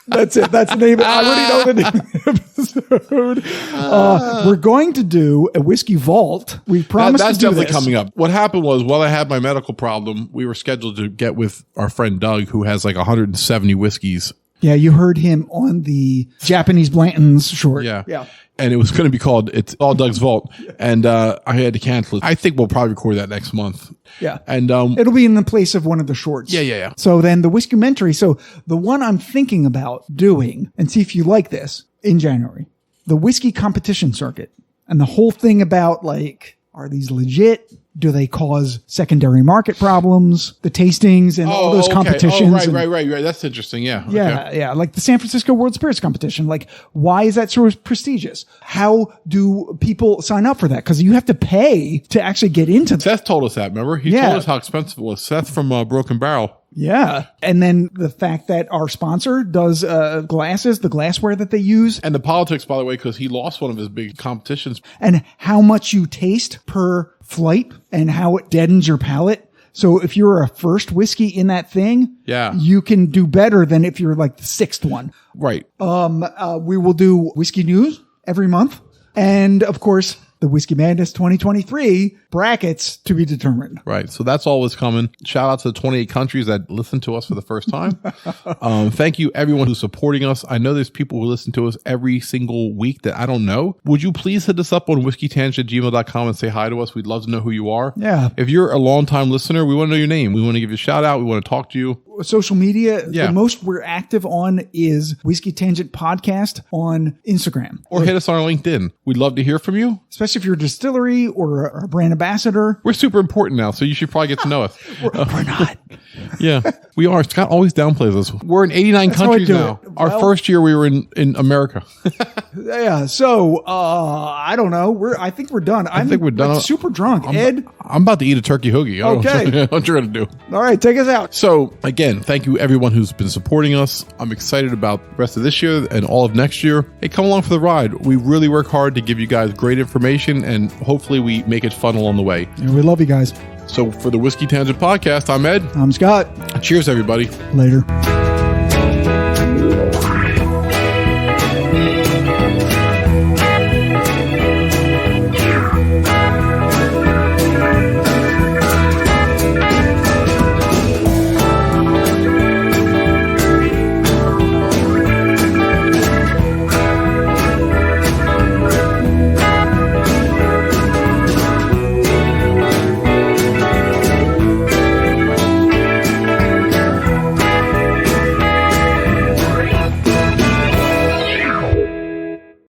That's it. That's the name. I already know the name of the episode. We're going to do a whiskey vault. We promised That's to do definitely this. coming up. What happened was, while I had my medical problem, we were scheduled to get with our friend Doug, who has like 170 whiskeys. Yeah, you heard him on the Japanese Blanton's short. Yeah. And it was going to be called It's All Doug's Vault. And I had to cancel it. I think we'll probably record that next month. Yeah. And it'll be in the place of one of the shorts. Yeah. So then the Whiskomentary. So the one I'm thinking about doing, and see if you like this, in January, the whiskey competition circuit and the whole thing about like, are these legit? Do they cause secondary market problems? The tastings and all those competitions. Right. That's interesting. Yeah. Yeah, Okay. yeah. Like the San Francisco World Spirits Competition. Like, why is that so prestigious? How do people sign up for that? Because you have to pay to actually get into that. Seth told us that, remember? He told us how expensive it was. Seth from Broken Barrel. Yeah. And then the fact that our sponsor does glasses, the glassware that they use, And the politics, by the way, because he lost one of his big competitions. and how much you taste per flight and how it deadens your palate. So if you're a first whiskey in that thing, you can do better than if you're like the 6th one. Right. We will do whiskey news every month. And of course, the Whiskey Madness 2023 brackets to be determined. Right. So that's always coming. Shout out to the 28 countries that listen to us for the first time. Thank you, everyone who's supporting us. I know there's people who listen to us every single week that I don't know. Would you please hit us up on whiskeytangent@gmail.com and say hi to us? We'd love to know who you are. Yeah. If you're a longtime listener, we want to know your name. We want to give you a shout out. We want to talk to you. Social media, Yeah. the most we're active on is Whiskey Tangent Podcast on Instagram. Or hit us on our LinkedIn. We'd love to hear from you. Especially if you're a distillery or a brand ambassador. We're super important now, so you should probably get to know us. We're not. Yeah, we are. Scott always downplays us. We're in 89 That's how I countries do now. it. Our Well- first year we were in America. Yeah. So, I don't know. I think we're done. I think we're done. Like, super drunk. Ed. I'm about to eat a turkey hoagie. I don't Okay. know what you're going to do. All right. Take us out. So, again, thank you everyone who's been supporting us. I'm excited about the rest of this year and all of next year. Hey, come along for the ride. We really work hard to give you guys great information, and hopefully we make it fun along the way. And we love you guys. So, for the Whiskey Tangent Podcast, I'm Ed. I'm Scott. Cheers, everybody. Later.